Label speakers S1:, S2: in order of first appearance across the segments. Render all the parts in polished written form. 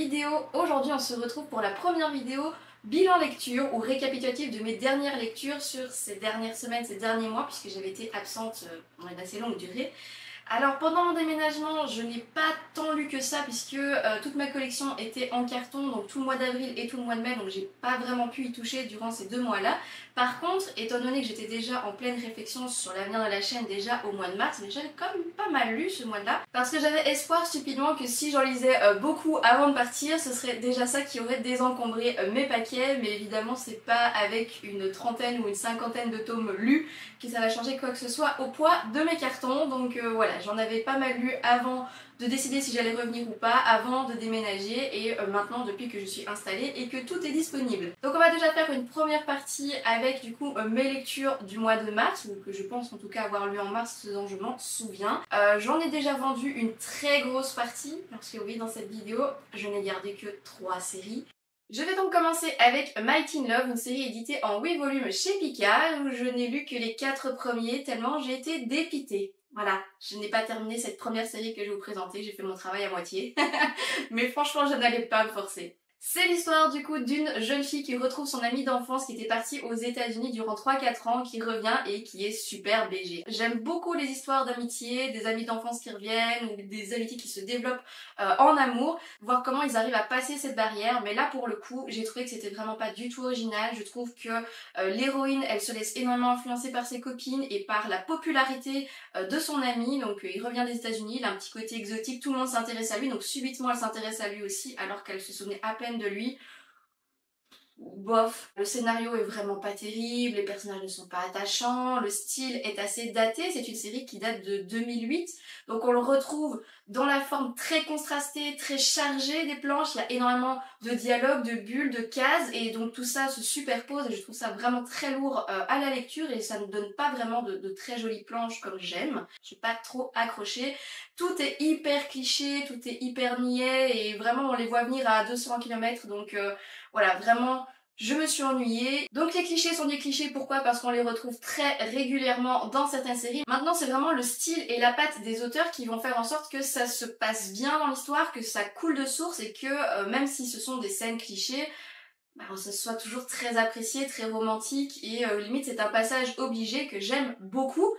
S1: vidéo. Aujourd'hui on se retrouve pour la première vidéo bilan lecture ou récapitulatif de mes dernières lectures sur ces dernières semaines, ces derniers mois, puisque j'avais été absente pendant une assez longue durée. Alors pendant mon déménagement, je n'ai pas tant lu que ça puisque toute ma collection était en carton, donc tout le mois d'avril et tout le mois de mai, donc j'ai pas vraiment pu y toucher durant ces 2 mois-là. Par contre, étant donné que j'étais déjà en pleine réflexion sur l'avenir de la chaîne déjà au mois de mars, mais j'avais quand même pas mal lu ce mois-là, parce que j'avais espoir stupidement que si j'en lisais beaucoup avant de partir, ce serait déjà ça qui aurait désencombré mes paquets, mais évidemment c'est pas avec une trentaine ou une cinquantaine de tomes lus que ça va changer quoi que ce soit au poids de mes cartons, donc voilà, j'en avais pas mal lu avant de décider si j'allais revenir ou pas, avant de déménager et maintenant depuis que je suis installée et que tout est disponible. Donc on va déjà faire une première partie avec du coup mes lectures du mois de mars, ou que je pense en tout cas avoir lu en mars, ce dont je m'en souviens. J'en ai déjà vendu une très grosse partie, parce que oui, dans cette vidéo, je n'ai gardé que 3 séries. Je vais donc commencer avec Might in Love, une série éditée en 8 volumes chez Picard, où je n'ai lu que les 4 premiers tellement j'ai été dépitée. Voilà, je n'ai pas terminé cette première série que je vais vous présenter, j'ai fait mon travail à moitié. Mais franchement, je n'allais pas me forcer. C'est l'histoire du coup d'une jeune fille qui retrouve son amie d'enfance qui était partie aux États-Unis durant 3-4 ans, qui revient et qui est super BG. J'aime beaucoup les histoires d'amitié, des amis d'enfance qui reviennent ou des amitiés qui se développent en amour, voir comment ils arrivent à passer cette barrière. Mais là pour le coup, j'ai trouvé que c'était vraiment pas du tout original. Je trouve que l'héroïne, elle se laisse énormément influencer par ses copines et par la popularité de son ami. Donc il revient des États-Unis, il a un petit côté exotique, tout le monde s'intéresse à lui, donc subitement elle s'intéresse à lui aussi alors qu'elle se souvenait à peine de lui. Bof, le scénario est vraiment pas terrible, les personnages ne sont pas attachants, le style est assez daté, c'est une série qui date de 2008, donc on le retrouve dans la forme très contrastée, très chargée des planches, il y a énormément de dialogues, de bulles, de cases, et donc tout ça se superpose et je trouve ça vraiment très lourd à la lecture et ça ne donne pas vraiment de très jolies planches comme j'aime. Je suis pas trop accrochée. Tout est hyper cliché, tout est hyper niais et vraiment on les voit venir à 200 km, donc voilà, vraiment je me suis ennuyée. Donc les clichés sont des clichés, pourquoi? Parce qu'on les retrouve très régulièrement dans certaines séries. Maintenant c'est vraiment le style et la patte des auteurs qui vont faire en sorte que ça se passe bien dans l'histoire, que ça coule de source et que même si ce sont des scènes clichés, bah, ça soit toujours très apprécié, très romantique et limite c'est un passage obligé que j'aime beaucoup.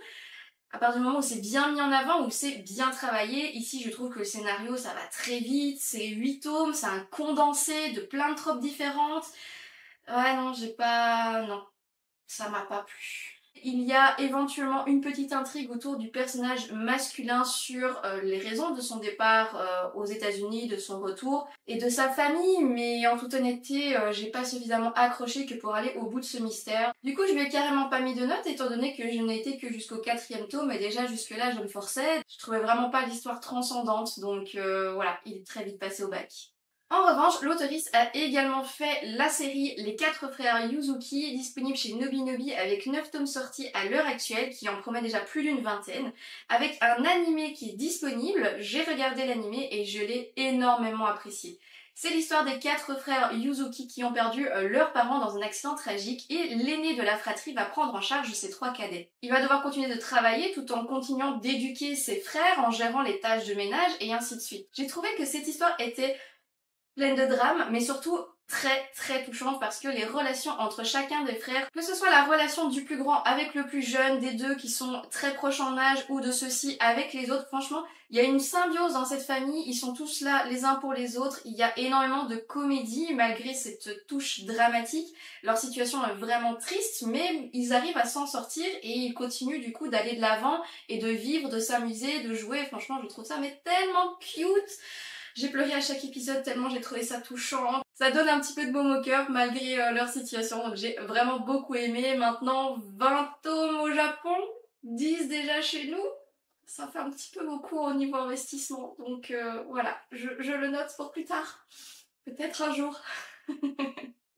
S1: À partir du moment où c'est bien mis en avant, où c'est bien travaillé, ici je trouve que le scénario ça va très vite, c'est 8 tomes, c'est un condensé de plein de tropes différentes. Ouais non, non, ça m'a pas plu. Il y a éventuellement une petite intrigue autour du personnage masculin sur les raisons de son départ aux États-Unis, de son retour et de sa famille, mais en toute honnêteté, j'ai pas suffisamment accroché que pour aller au bout de ce mystère. Du coup, je lui ai carrément pas mis de notes étant donné que je n'ai été que jusqu'au 4e tome et déjà jusque-là, je me forçais. Je trouvais vraiment pas l'histoire transcendante, donc voilà, il est très vite passé au bac. En revanche, l'auteurice a également fait la série Les 4 frères Yuzuki, disponible chez Nobinobi avec 9 tomes sortis à l'heure actuelle, qui en promet déjà plus d'une vingtaine, avec un animé qui est disponible. J'ai regardé l'animé et je l'ai énormément apprécié. C'est l'histoire des 4 frères Yuzuki qui ont perdu leurs parents dans un accident tragique et l'aîné de la fratrie va prendre en charge ses 3 cadets. Il va devoir continuer de travailler tout en continuant d'éduquer ses frères en gérant les tâches de ménage et ainsi de suite. J'ai trouvé que cette histoire était pleine de drame, mais surtout très touchante parce que les relations entre chacun des frères, que ce soit la relation du plus grand avec le plus jeune, des deux qui sont très proches en âge ou de ceux-ci avec les autres, franchement, il y a une symbiose dans cette famille, ils sont tous là les uns pour les autres, il y a énormément de comédie malgré cette touche dramatique, leur situation est vraiment triste mais ils arrivent à s'en sortir et ils continuent du coup d'aller de l'avant et de vivre, de s'amuser, de jouer, franchement je trouve ça mais tellement cute. J'ai pleuré à chaque épisode tellement j'ai trouvé ça touchant. Ça donne un petit peu de baume au cœur malgré leur situation, donc j'ai vraiment beaucoup aimé. Maintenant 20 tomes au Japon, 10 déjà chez nous. Ça fait un petit peu beaucoup au niveau investissement, donc voilà, je le note pour plus tard. Peut-être un jour.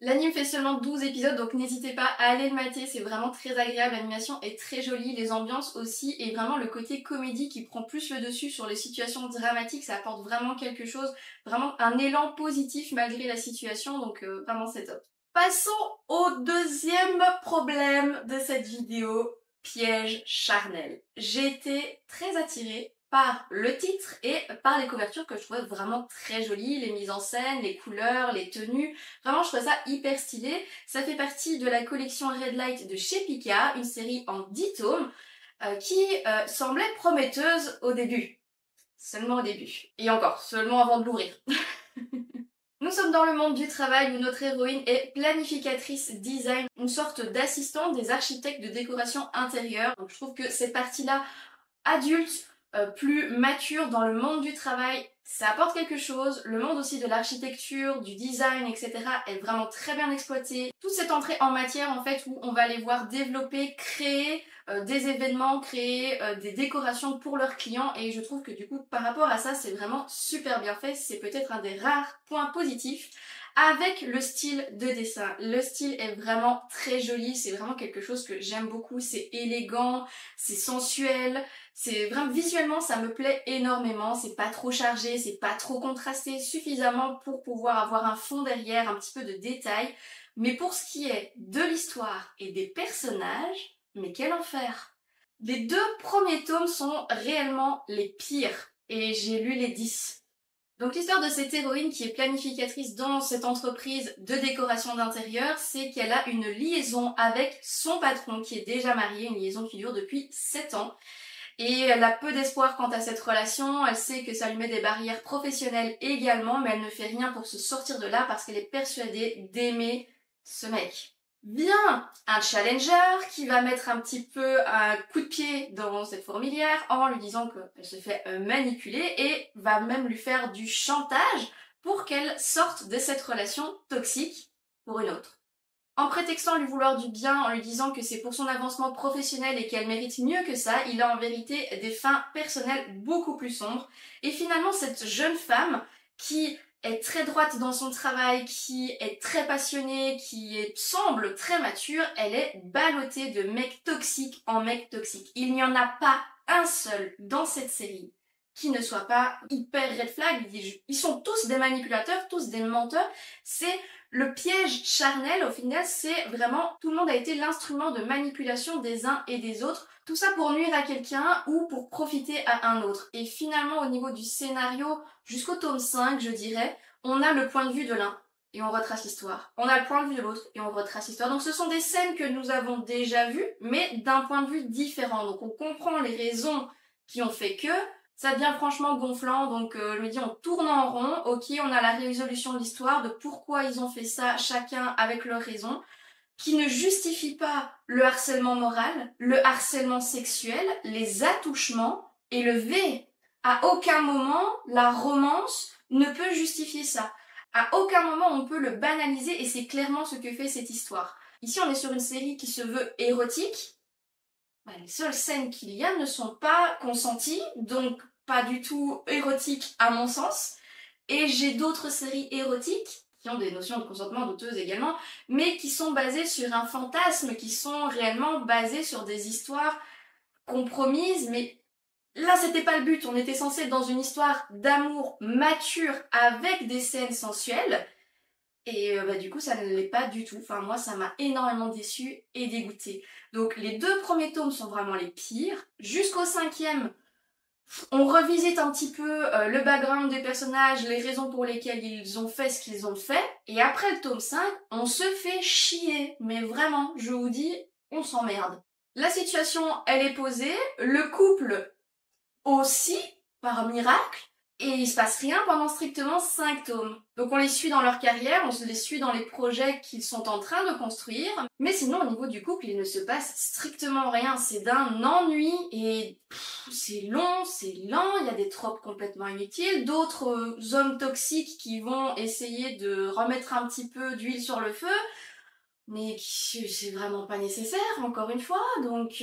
S1: L'anime fait seulement 12 épisodes, donc n'hésitez pas à aller le mater, c'est vraiment très agréable, l'animation est très jolie, les ambiances aussi, et vraiment le côté comédie qui prend plus le dessus sur les situations dramatiques, ça apporte vraiment quelque chose, vraiment un élan positif malgré la situation, donc vraiment c'est top. Passons au deuxième problème de cette vidéo, piège charnel. J'ai été très attirée par le titre et par les couvertures que je trouvais vraiment très jolies, les mises en scène, les couleurs, les tenues. Vraiment, je trouvais ça hyper stylé. Ça fait partie de la collection Red Light de chez Pika, une série en 10 tomes qui semblait prometteuse au début. Seulement au début. Et encore, seulement avant de l'ouvrir. Nous sommes dans le monde du travail où notre héroïne est planificatrice design, une sorte d'assistante des architectes de décoration intérieure. Donc je trouve que cette partie-là, adulte, plus mature dans le monde du travail, ça apporte quelque chose. Le monde aussi de l'architecture, du design, etc. est vraiment très bien exploité. Toute cette entrée en matière en fait où on va les voir développer, créer des événements, créer des décorations pour leurs clients et je trouve que du coup par rapport à ça c'est vraiment super bien fait. C'est peut-être un des rares points positifs. Avec le style de dessin. Le style est vraiment très joli, c'est vraiment quelque chose que j'aime beaucoup, c'est élégant, c'est sensuel, c'est vraiment visuellement ça me plaît énormément, c'est pas trop chargé, c'est pas trop contrasté, suffisamment pour pouvoir avoir un fond derrière, un petit peu de détails. Mais pour ce qui est de l'histoire et des personnages, mais quel enfer! Les 2 premiers tomes sont réellement les pires, et j'ai lu les 10. Donc l'histoire de cette héroïne qui est planificatrice dans cette entreprise de décoration d'intérieur, c'est qu'elle a une liaison avec son patron qui est déjà marié, une liaison qui dure depuis 7 ans. Et elle a peu d'espoir quant à cette relation, elle sait que ça lui met des barrières professionnelles également, mais elle ne fait rien pour se sortir de là parce qu'elle est persuadée d'aimer ce mec. Vient un challenger qui va mettre un petit peu un coup de pied dans cette fourmilière en lui disant qu'elle se fait manipuler et va même lui faire du chantage pour qu'elle sorte de cette relation toxique pour une autre. En prétextant lui vouloir du bien, en lui disant que c'est pour son avancement professionnel et qu'elle mérite mieux que ça, il a en vérité des fins personnelles beaucoup plus sombres. Et finalement, cette jeune femme qui est très droite dans son travail, qui est très passionnée, semble très mature, elle est ballottée de mecs toxiques en mecs toxiques. Il n'y en a pas un seul dans cette série qui ne soit pas hyper red flag. Ils sont tous des manipulateurs, tous des menteurs. C'est le piège charnel, au final, c'est vraiment tout le monde a été l'instrument de manipulation des uns et des autres. Tout ça pour nuire à quelqu'un ou pour profiter à un autre. Et finalement, au niveau du scénario, jusqu'au tome 5, je dirais, on a le point de vue de l'un et on retrace l'histoire. On a le point de vue de l'autre et on retrace l'histoire. Donc ce sont des scènes que nous avons déjà vues, mais d'un point de vue différent. Donc on comprend les raisons qui ont fait que ça devient franchement gonflant, donc je me dis on tourne en rond, ok, on a la résolution de l'histoire, de pourquoi ils ont fait ça, chacun avec leurs raisons, qui ne justifie pas le harcèlement moral, le harcèlement sexuel, les attouchements et le V. À aucun moment, la romance ne peut justifier ça. À aucun moment, on peut le banaliser et c'est clairement ce que fait cette histoire. Ici, on est sur une série qui se veut érotique. Les seules scènes qu'il y a ne sont pas consenties, donc pas du tout érotiques à mon sens. Et j'ai d'autres séries érotiques qui ont des notions de consentement douteuses également, mais qui sont basées sur un fantasme, qui sont réellement basées sur des histoires compromises, mais là c'était pas le but, on était censé être dans une histoire d'amour mature avec des scènes sensuelles, et du coup ça ne l'est pas du tout. Enfin moi ça m'a énormément déçue et dégoûtée. Donc les 2 premiers tomes sont vraiment les pires. Jusqu'au 5e, on revisite un petit peu le background des personnages, les raisons pour lesquelles ils ont fait ce qu'ils ont fait. Et après le tome 5, on se fait chier. Mais vraiment, je vous dis, on s'emmerde. La situation, elle est posée. Le couple aussi, par miracle. Et il se passe rien pendant strictement 5 tomes. Donc on les suit dans leur carrière, on se les suit dans les projets qu'ils sont en train de construire. Mais sinon au niveau du couple, il ne se passe strictement rien. C'est d'un ennui et c'est long, c'est lent, il y a des tropes complètement inutiles. D'autres hommes toxiques qui vont essayer de remettre un petit peu d'huile sur le feu. Mais c'est vraiment pas nécessaire, encore une fois. Donc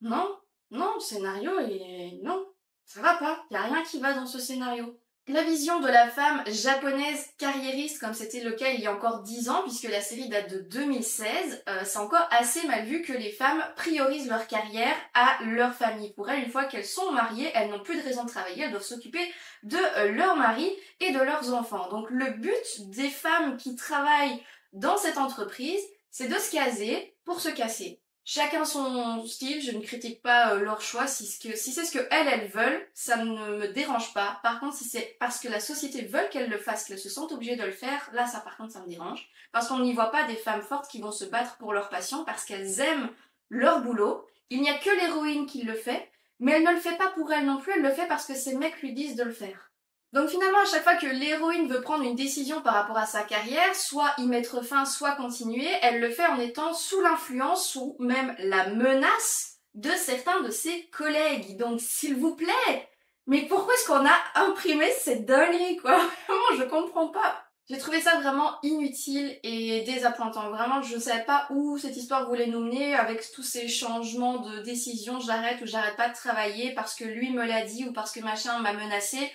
S1: non, non, le scénario est... non. Ça va pas, y a rien qui va dans ce scénario. La vision de la femme japonaise carriériste, comme c'était le cas il y a encore 10 ans, puisque la série date de 2016, c'est encore assez mal vu que les femmes priorisent leur carrière à leur famille. Pour elles, une fois qu'elles sont mariées, elles n'ont plus de raison de travailler, elles doivent s'occuper de leur mari et de leurs enfants. Donc le but des femmes qui travaillent dans cette entreprise, c'est de se caser pour se casser. Chacun son style, je ne critique pas leur choix. Si c'est ce que elles veulent, ça ne me dérange pas. Par contre, si c'est parce que la société veut qu'elles le fassent, qu'elles se sentent obligées de le faire, là, ça par contre, ça me dérange. Parce qu'on n'y voit pas des femmes fortes qui vont se battre pour leur passion parce qu'elles aiment leur boulot. Il n'y a que l'héroïne qui le fait, mais elle ne le fait pas pour elle non plus, elle le fait parce que ses mecs lui disent de le faire. Donc finalement, à chaque fois que l'héroïne veut prendre une décision par rapport à sa carrière, soit y mettre fin, soit continuer, elle le fait en étant sous l'influence ou même la menace de certains de ses collègues. Donc s'il vous plaît, mais pourquoi est-ce qu'on a imprimé cette dinguerie, quoi? Vraiment, je comprends pas. J'ai trouvé ça vraiment inutile et désappointant. Vraiment, je ne savais pas où cette histoire voulait nous mener avec tous ces changements de décision. J'arrête ou j'arrête pas de travailler parce que lui me l'a dit ou parce que machin m'a menacé.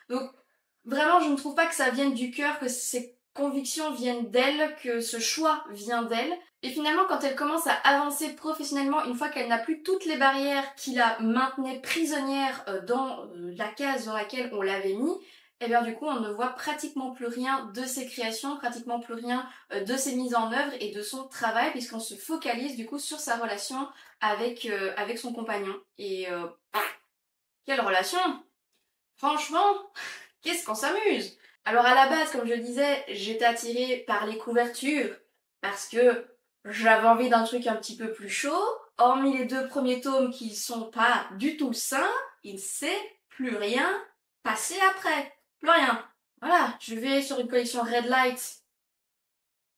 S1: Donc, vraiment, je ne trouve pas que ça vienne du cœur, que ces convictions viennent d'elle, que ce choix vient d'elle. Et finalement, quand elle commence à avancer professionnellement, une fois qu'elle n'a plus toutes les barrières qui la maintenaient prisonnière dans la case dans laquelle on l'avait mis, et bien du coup, on ne voit pratiquement plus rien de ses créations, pratiquement plus rien de ses mises en œuvre et de son travail, puisqu'on se focalise du coup sur sa relation avec son compagnon. Et quelle relation! Franchement, qu'est-ce qu'on s'amuse! Alors à la base, comme je le disais, j'étais attirée par les couvertures parce que j'avais envie d'un truc un petit peu plus chaud. Hormis les 2 premiers tomes qui sont pas du tout sains, il ne s'est plus rien passé après. Plus rien. Voilà, je vais sur une collection Red Light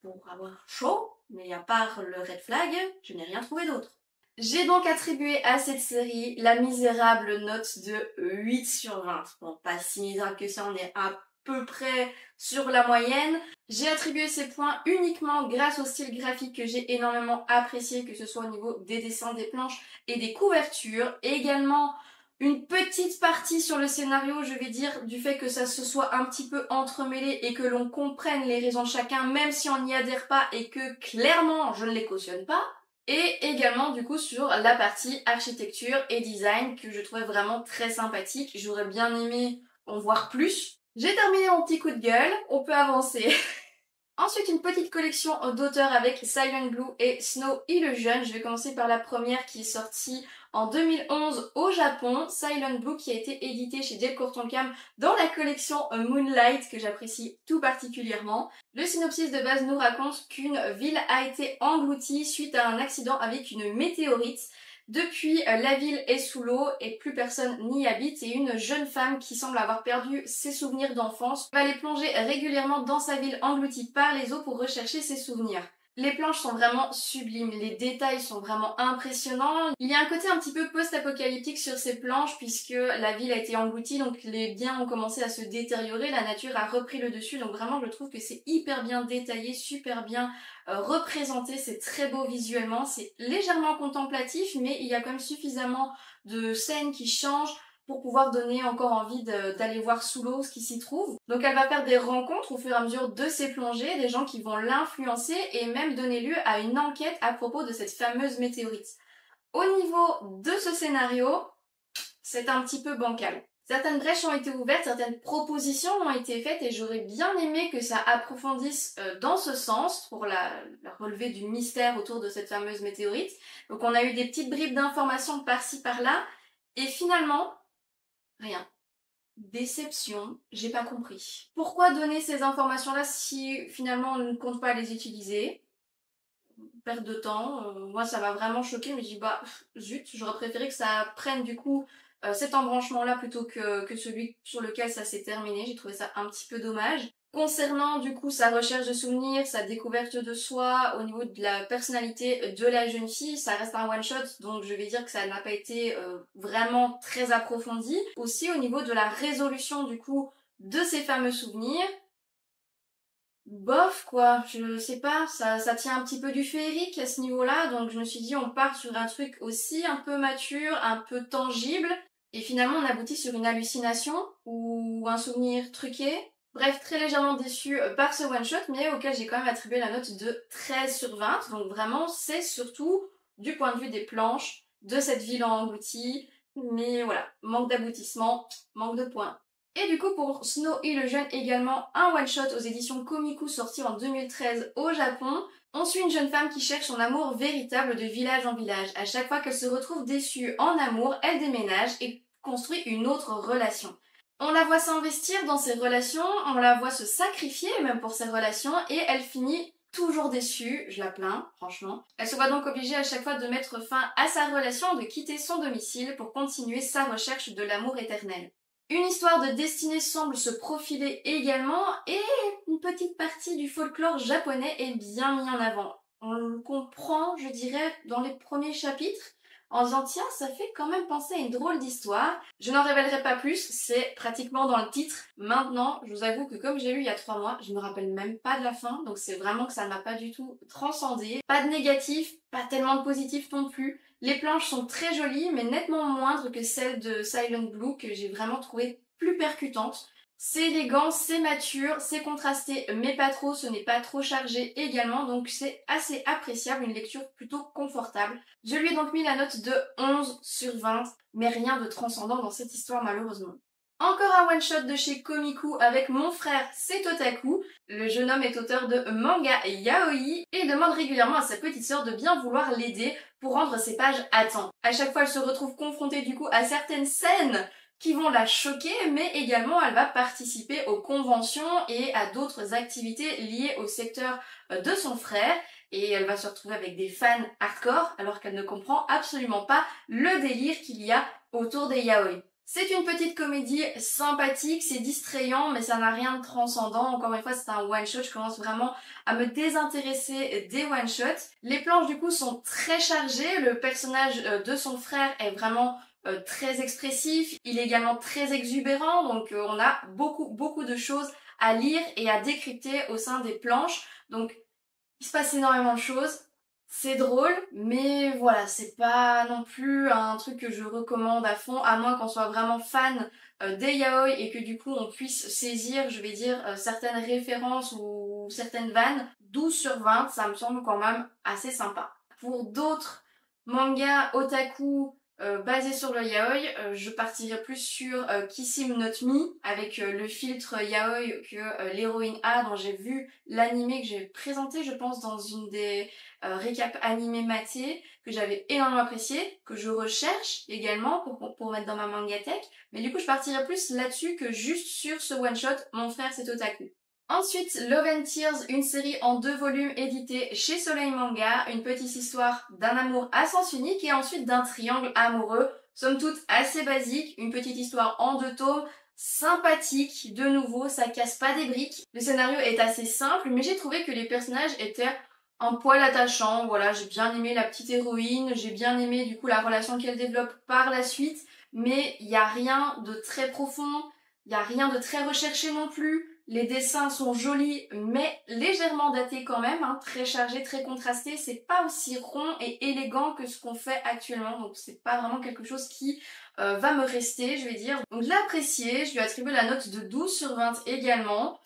S1: pour avoir chaud, mais à part le Red Flag, je n'ai rien trouvé d'autre. J'ai donc attribué à cette série la misérable note de 8 sur 20. Bon, pas si misérable que ça, on est à peu près sur la moyenne. J'ai attribué ces points uniquement grâce au style graphique que j'ai énormément apprécié, que ce soit au niveau des dessins, des planches et des couvertures. Et également une petite partie sur le scénario, je vais dire, du fait que ça se soit un petit peu entremêlé et que l'on comprenne les raisons de chacun, même si on n'y adhère pas et que clairement je ne les cautionne pas. Et également du coup sur la partie architecture et design que je trouvais vraiment très sympathique. J'aurais bien aimé en voir plus. J'ai terminé mon petit coup de gueule, on peut avancer. Ensuite, une petite collection d'auteurs avec Silent Blue et Snow Illusion. Je vais commencer par la première qui est sortie en 2011 au Japon. Silent Blue qui a été édité chez Delcourt Tonkam dans la collection Moonlight que j'apprécie tout particulièrement. Le synopsis de base nous raconte qu'une ville a été engloutie suite à un accident avec une météorite. Depuis, la ville est sous l'eau et plus personne n'y habite et une jeune femme qui semble avoir perdu ses souvenirs d'enfance va les plonger régulièrement dans sa ville engloutie par les eaux pour rechercher ses souvenirs. Les planches sont vraiment sublimes, les détails sont vraiment impressionnants. Il y a un côté un petit peu post-apocalyptique sur ces planches puisque la ville a été engloutie, donc les biens ont commencé à se détériorer, la nature a repris le dessus, donc vraiment je trouve que c'est hyper bien détaillé, super bien représenté, c'est très beau visuellement, c'est légèrement contemplatif mais il y a quand même suffisamment de scènes qui changent pour pouvoir donner encore envie d'aller voir sous l'eau ce qui s'y trouve. Donc elle va faire des rencontres au fur et à mesure de ses plongées, des gens qui vont l'influencer et même donner lieu à une enquête à propos de cette fameuse météorite. Au niveau de ce scénario, c'est un petit peu bancal. Certaines brèches ont été ouvertes, certaines propositions ont été faites et j'aurais bien aimé que ça approfondisse dans ce sens pour la relever du mystère autour de cette fameuse météorite. Donc on a eu des petites bribes d'informations par-ci par-là et finalement, rien. Déception, j'ai pas compris. Pourquoi donner ces informations-là si finalement on ne compte pas les utiliser? Perte de temps, moi ça m'a vraiment choqué, mais je dis bah zut, j'aurais préféré que ça prenne du coup cet embranchement-là plutôt que celui sur lequel ça s'est terminé. J'ai trouvé ça un petit peu dommage. Concernant du coup sa recherche de souvenirs, sa découverte de soi, au niveau de la personnalité de la jeune fille, ça reste un one-shot, donc je vais dire que ça n'a pas été vraiment très approfondi. Aussi au niveau de la résolution du coup de ces fameux souvenirs, bof quoi, je sais pas, ça tient un petit peu du féerique à ce niveau-là, donc je me suis dit on part sur un truc aussi un peu mature, un peu tangible, et finalement on aboutit sur une hallucination ou un souvenir truqué. Bref, très légèrement déçue par ce one-shot, mais auquel j'ai quand même attribué la note de 13 sur 20, donc vraiment c'est surtout du point de vue des planches, de cette ville engloutie, mais voilà, manque d'aboutissement, manque de points. Et du coup pour Snow Illusion également un one-shot aux éditions Komiku sorti en 2013 au Japon. On suit une jeune femme qui cherche son amour véritable de village en village. À chaque fois qu'elle se retrouve déçue en amour, elle déménage et construit une autre relation. On la voit s'investir dans ses relations, on la voit se sacrifier même pour ses relations et elle finit toujours déçue, je la plains, franchement. Elle se voit donc obligée à chaque fois de mettre fin à sa relation, de quitter son domicile pour continuer sa recherche de l'amour éternel. Une histoire de destinée semble se profiler également et une petite partie du folklore japonais est bien mis en avant. On le comprend, je dirais, dans les premiers chapitres, en disant tiens, ça fait quand même penser à une drôle d'histoire. Je n'en révélerai pas plus, c'est pratiquement dans le titre. Maintenant, je vous avoue que comme j'ai lu il y a 3 mois, je me rappelle même pas de la fin, donc c'est vraiment que ça ne m'a pas du tout transcendé. Pas de négatif, pas tellement de positif non plus. Les planches sont très jolies, mais nettement moindres que celles de Silent Blue, que j'ai vraiment trouvé plus percutantes. C'est élégant, c'est mature, c'est contrasté, mais pas trop, ce n'est pas trop chargé également, donc c'est assez appréciable, une lecture plutôt confortable. Je lui ai donc mis la note de 11 sur 20, mais rien de transcendant dans cette histoire malheureusement. Encore un one-shot de chez Komiku avec Mon frère, c'est Otaku. Le jeune homme est auteur de manga yaoi et demande régulièrement à sa petite sœur de bien vouloir l'aider pour rendre ses pages à temps. À chaque fois, elle se retrouve confrontée du coup à certaines scènes qui vont la choquer, mais également elle va participer aux conventions et à d'autres activités liées au secteur de son frère. Et elle va se retrouver avec des fans hardcore alors qu'elle ne comprend absolument pas le délire qu'il y a autour des yaoi. C'est une petite comédie sympathique, c'est distrayant, mais ça n'a rien de transcendant. Encore une fois, c'est un one-shot. Je commence vraiment à me désintéresser des one-shots. Les planches, du coup, sont très chargées. Le personnage de son frère est vraiment très expressif. Il est également très exubérant. Donc, on a beaucoup de choses à lire et à décrypter au sein des planches. Donc, il se passe énormément de choses. C'est drôle, mais voilà, c'est pas non plus un truc que je recommande à fond, à moins qu'on soit vraiment fan des yaoi et que du coup on puisse saisir, je vais dire, certaines références ou certaines vannes. 12 sur 20, ça me semble quand même assez sympa. Pour d'autres mangas otaku basés sur le yaoi, je partirai plus sur Kissim no Me avec le filtre yaoi que l'héroïne a, dont j'ai vu l'animé que j'ai présenté, je pense, dans une des récap animé maté que j'avais énormément apprécié, que je recherche également pour mettre dans ma mangatech, mais du coup je partirai plus là-dessus que juste sur ce one shot Mon frère c'est Otaku. Ensuite, Love and Tears, une série en 2 volumes éditée chez Soleil Manga, une petite histoire d'un amour à sens unique et ensuite d'un triangle amoureux, somme toute assez basique, une petite histoire en 2 tomes, sympathique, de nouveau, ça casse pas des briques. Le scénario est assez simple, mais j'ai trouvé que les personnages étaient un poil attachants. Voilà, j'ai bien aimé la petite héroïne, j'ai bien aimé du coup la relation qu'elle développe par la suite, mais il y a rien de très profond, il y a rien de très recherché non plus. Les dessins sont jolis, mais légèrement datés quand même, hein, très chargés, très contrastés. C'est pas aussi rond et élégant que ce qu'on fait actuellement, donc c'est pas vraiment quelque chose qui va me rester, je vais dire. Donc je l'ai apprécié, je lui ai attribué la note de 12 sur 20 également.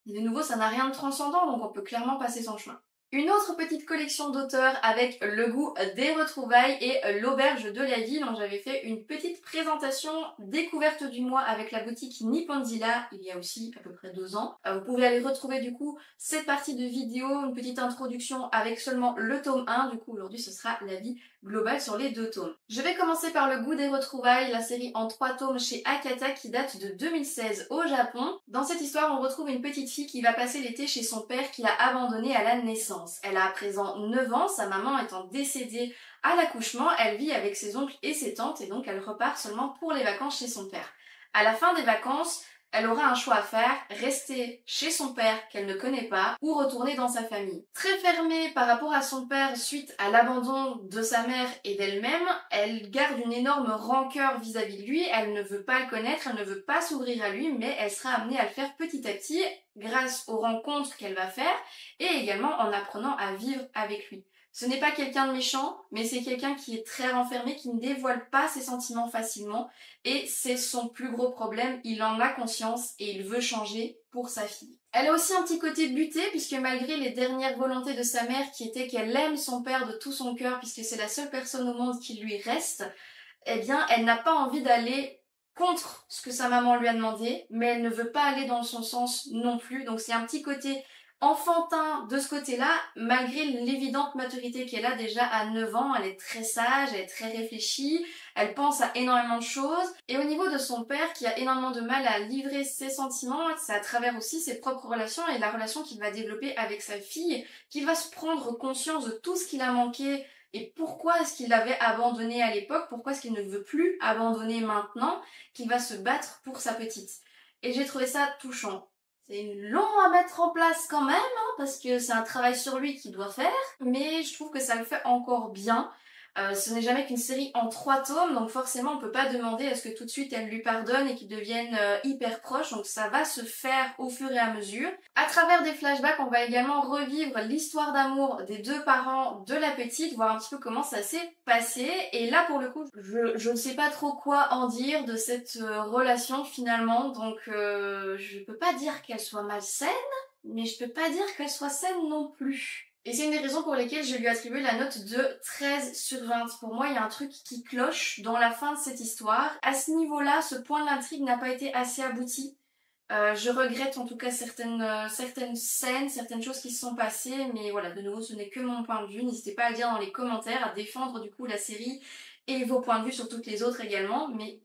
S1: Et de nouveau, ça n'a rien de transcendant, donc on peut clairement passer son chemin. Une autre petite collection d'auteurs avec le goût des retrouvailles et l'auberge de la vie, dont j'avais fait une petite présentation découverte du mois avec la boutique Nipponzilla il y a aussi à peu près 2 ans. Vous pouvez aller retrouver du coup cette partie de vidéo, une petite introduction avec seulement le tome 1, du coup aujourd'hui ce sera l'avis global sur les 2 tomes. Je vais commencer par le goût des retrouvailles, la série en 3 tomes chez Akata qui date de 2016 au Japon. Dans cette histoire, on retrouve une petite fille qui va passer l'été chez son père qui l'a abandonnée à la naissance. Elle a à présent 9 ans, sa maman étant décédée à l'accouchement, elle vit avec ses oncles et ses tantes et donc elle repart seulement pour les vacances chez son père. À la fin des vacances, elle aura un choix à faire, rester chez son père qu'elle ne connaît pas ou retourner dans sa famille. Très fermée par rapport à son père suite à l'abandon de sa mère et d'elle-même, elle garde une énorme rancœur vis-à-vis de lui, elle ne veut pas le connaître, elle ne veut pas s'ouvrir à lui, mais elle sera amenée à le faire petit à petit grâce aux rencontres qu'elle va faire et également en apprenant à vivre avec lui. Ce n'est pas quelqu'un de méchant, mais c'est quelqu'un qui est très renfermé, qui ne dévoile pas ses sentiments facilement et c'est son plus gros problème, il en a conscience et il veut changer pour sa fille. Elle a aussi un petit côté buté puisque malgré les dernières volontés de sa mère qui étaient qu'elle aime son père de tout son cœur puisque c'est la seule personne au monde qui lui reste, eh bien elle n'a pas envie d'aller contre ce que sa maman lui a demandé, mais elle ne veut pas aller dans son sens non plus, donc c'est un petit côté enfantin de ce côté-là, malgré l'évidente maturité qu'elle a déjà à 9 ans. Elle est très sage, elle est très réfléchie, elle pense à énormément de choses. Et au niveau de son père, qui a énormément de mal à livrer ses sentiments, c'est à travers aussi ses propres relations et la relation qu'il va développer avec sa fille, qu'il va se prendre conscience de tout ce qu'il a manqué et pourquoi est-ce qu'il l'avait abandonné à l'époque, pourquoi est-ce qu'il ne veut plus abandonner maintenant, qu'il va se battre pour sa petite. Et j'ai trouvé ça touchant. C'est long à mettre en place quand même, hein, parce que c'est un travail sur lui qu'il doit faire, mais je trouve que ça le fait encore bien. Ce n'est jamais qu'une série en 3 tomes, donc forcément on peut pas demander à ce que tout de suite elle lui pardonne et qu'ils deviennent hyper proches, donc ça va se faire au fur et à mesure. À travers des flashbacks, on va également revivre l'histoire d'amour des 2 parents de la petite, voir un petit peu comment ça s'est passé, et là pour le coup, je ne sais pas trop quoi en dire de cette relation finalement, donc je peux pas dire qu'elle soit malsaine, mais je peux pas dire qu'elle soit saine non plus. Et c'est une des raisons pour lesquelles je lui attribue la note de 13 sur 20. Pour moi, il y a un truc qui cloche dans la fin de cette histoire. À ce niveau-là, ce point de l'intrigue n'a pas été assez abouti. Je regrette en tout cas certaines scènes, certaines choses qui se sont passées, mais voilà, de nouveau, ce n'est que mon point de vue. N'hésitez pas à le dire dans les commentaires, à défendre du coup la série et vos points de vue sur toutes les autres également, mais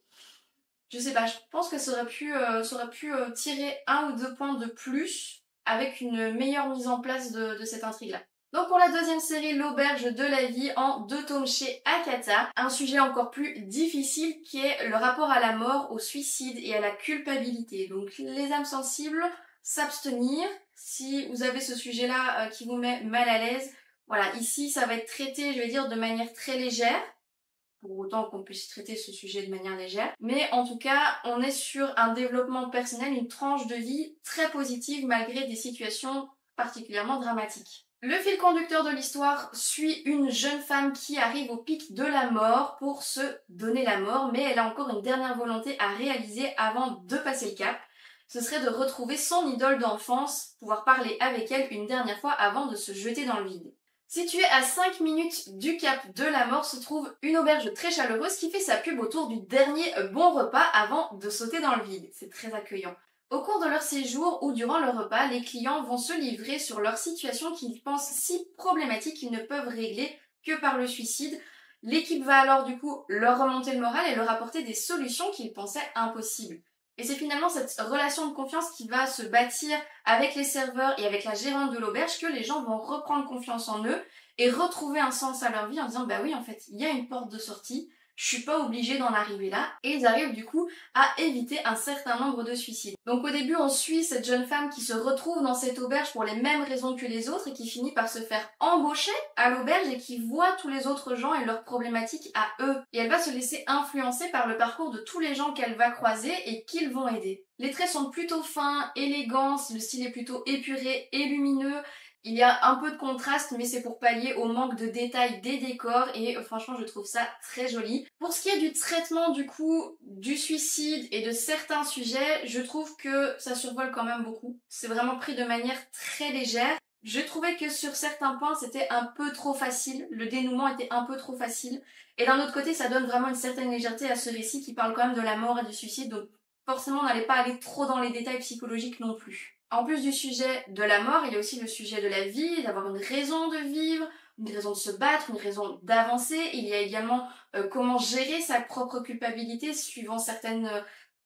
S1: je sais pas, je pense que ça aurait pu tirer 1 ou 2 points de plus avec une meilleure mise en place de cette intrigue-là. Donc pour la deuxième série, L'Auberge de la vie en 2 tomes chez Akata, un sujet encore plus difficile qui est le rapport à la mort, au suicide et à la culpabilité. Donc les âmes sensibles, s'abstenir. Si vous avez ce sujet-là qui vous met mal à l'aise, voilà, ici ça va être traité, je vais dire, de manière très légère, pour autant qu'on puisse traiter ce sujet de manière légère. Mais en tout cas, on est sur un développement personnel, une tranche de vie très positive malgré des situations particulièrement dramatiques. Le fil conducteur de l'histoire suit une jeune femme qui arrive au pic de la mort pour se donner la mort, mais elle a encore une dernière volonté à réaliser avant de passer le cap. Ce serait de retrouver son idole d'enfance, pouvoir parler avec elle une dernière fois avant de se jeter dans le vide. Située à 5 minutes du cap de la mort se trouve une auberge très chaleureuse qui fait sa pub autour du dernier bon repas avant de sauter dans le vide. C'est très accueillant. Au cours de leur séjour ou durant le repas, les clients vont se livrer sur leur situation qu'ils pensent si problématique qu'ils ne peuvent régler que par le suicide. L'équipe va alors du coup leur remonter le moral et leur apporter des solutions qu'ils pensaient impossibles. Et c'est finalement cette relation de confiance qui va se bâtir avec les serveurs et avec la gérante de l'auberge que les gens vont reprendre confiance en eux et retrouver un sens à leur vie en disant bah oui, en fait, il y a une porte de sortie, je suis pas obligée d'en arriver là, et ils arrivent du coup à éviter un certain nombre de suicides. Donc au début, on suit cette jeune femme qui se retrouve dans cette auberge pour les mêmes raisons que les autres et qui finit par se faire embaucher à l'auberge et qui voit tous les autres gens et leurs problématiques à eux. Et elle va se laisser influencer par le parcours de tous les gens qu'elle va croiser et qu'ils vont aider. Les traits sont plutôt fins, élégants, le style est plutôt épuré et lumineux. Il y a un peu de contraste, mais c'est pour pallier au manque de détails des décors et franchement je trouve ça très joli. Pour ce qui est du traitement du coup du suicide et de certains sujets, je trouve que ça survole quand même beaucoup. C'est vraiment pris de manière très légère. Je trouvais que sur certains points c'était un peu trop facile, le dénouement était un peu trop facile. Et d'un autre côté ça donne vraiment une certaine légèreté à ce récit qui parle quand même de la mort et du suicide, donc forcément on n'allait pas aller trop dans les détails psychologiques non plus. En plus du sujet de la mort, il y a aussi le sujet de la vie, d'avoir une raison de vivre, une raison de se battre, une raison d'avancer. Il y a également comment gérer sa propre culpabilité suivant certaines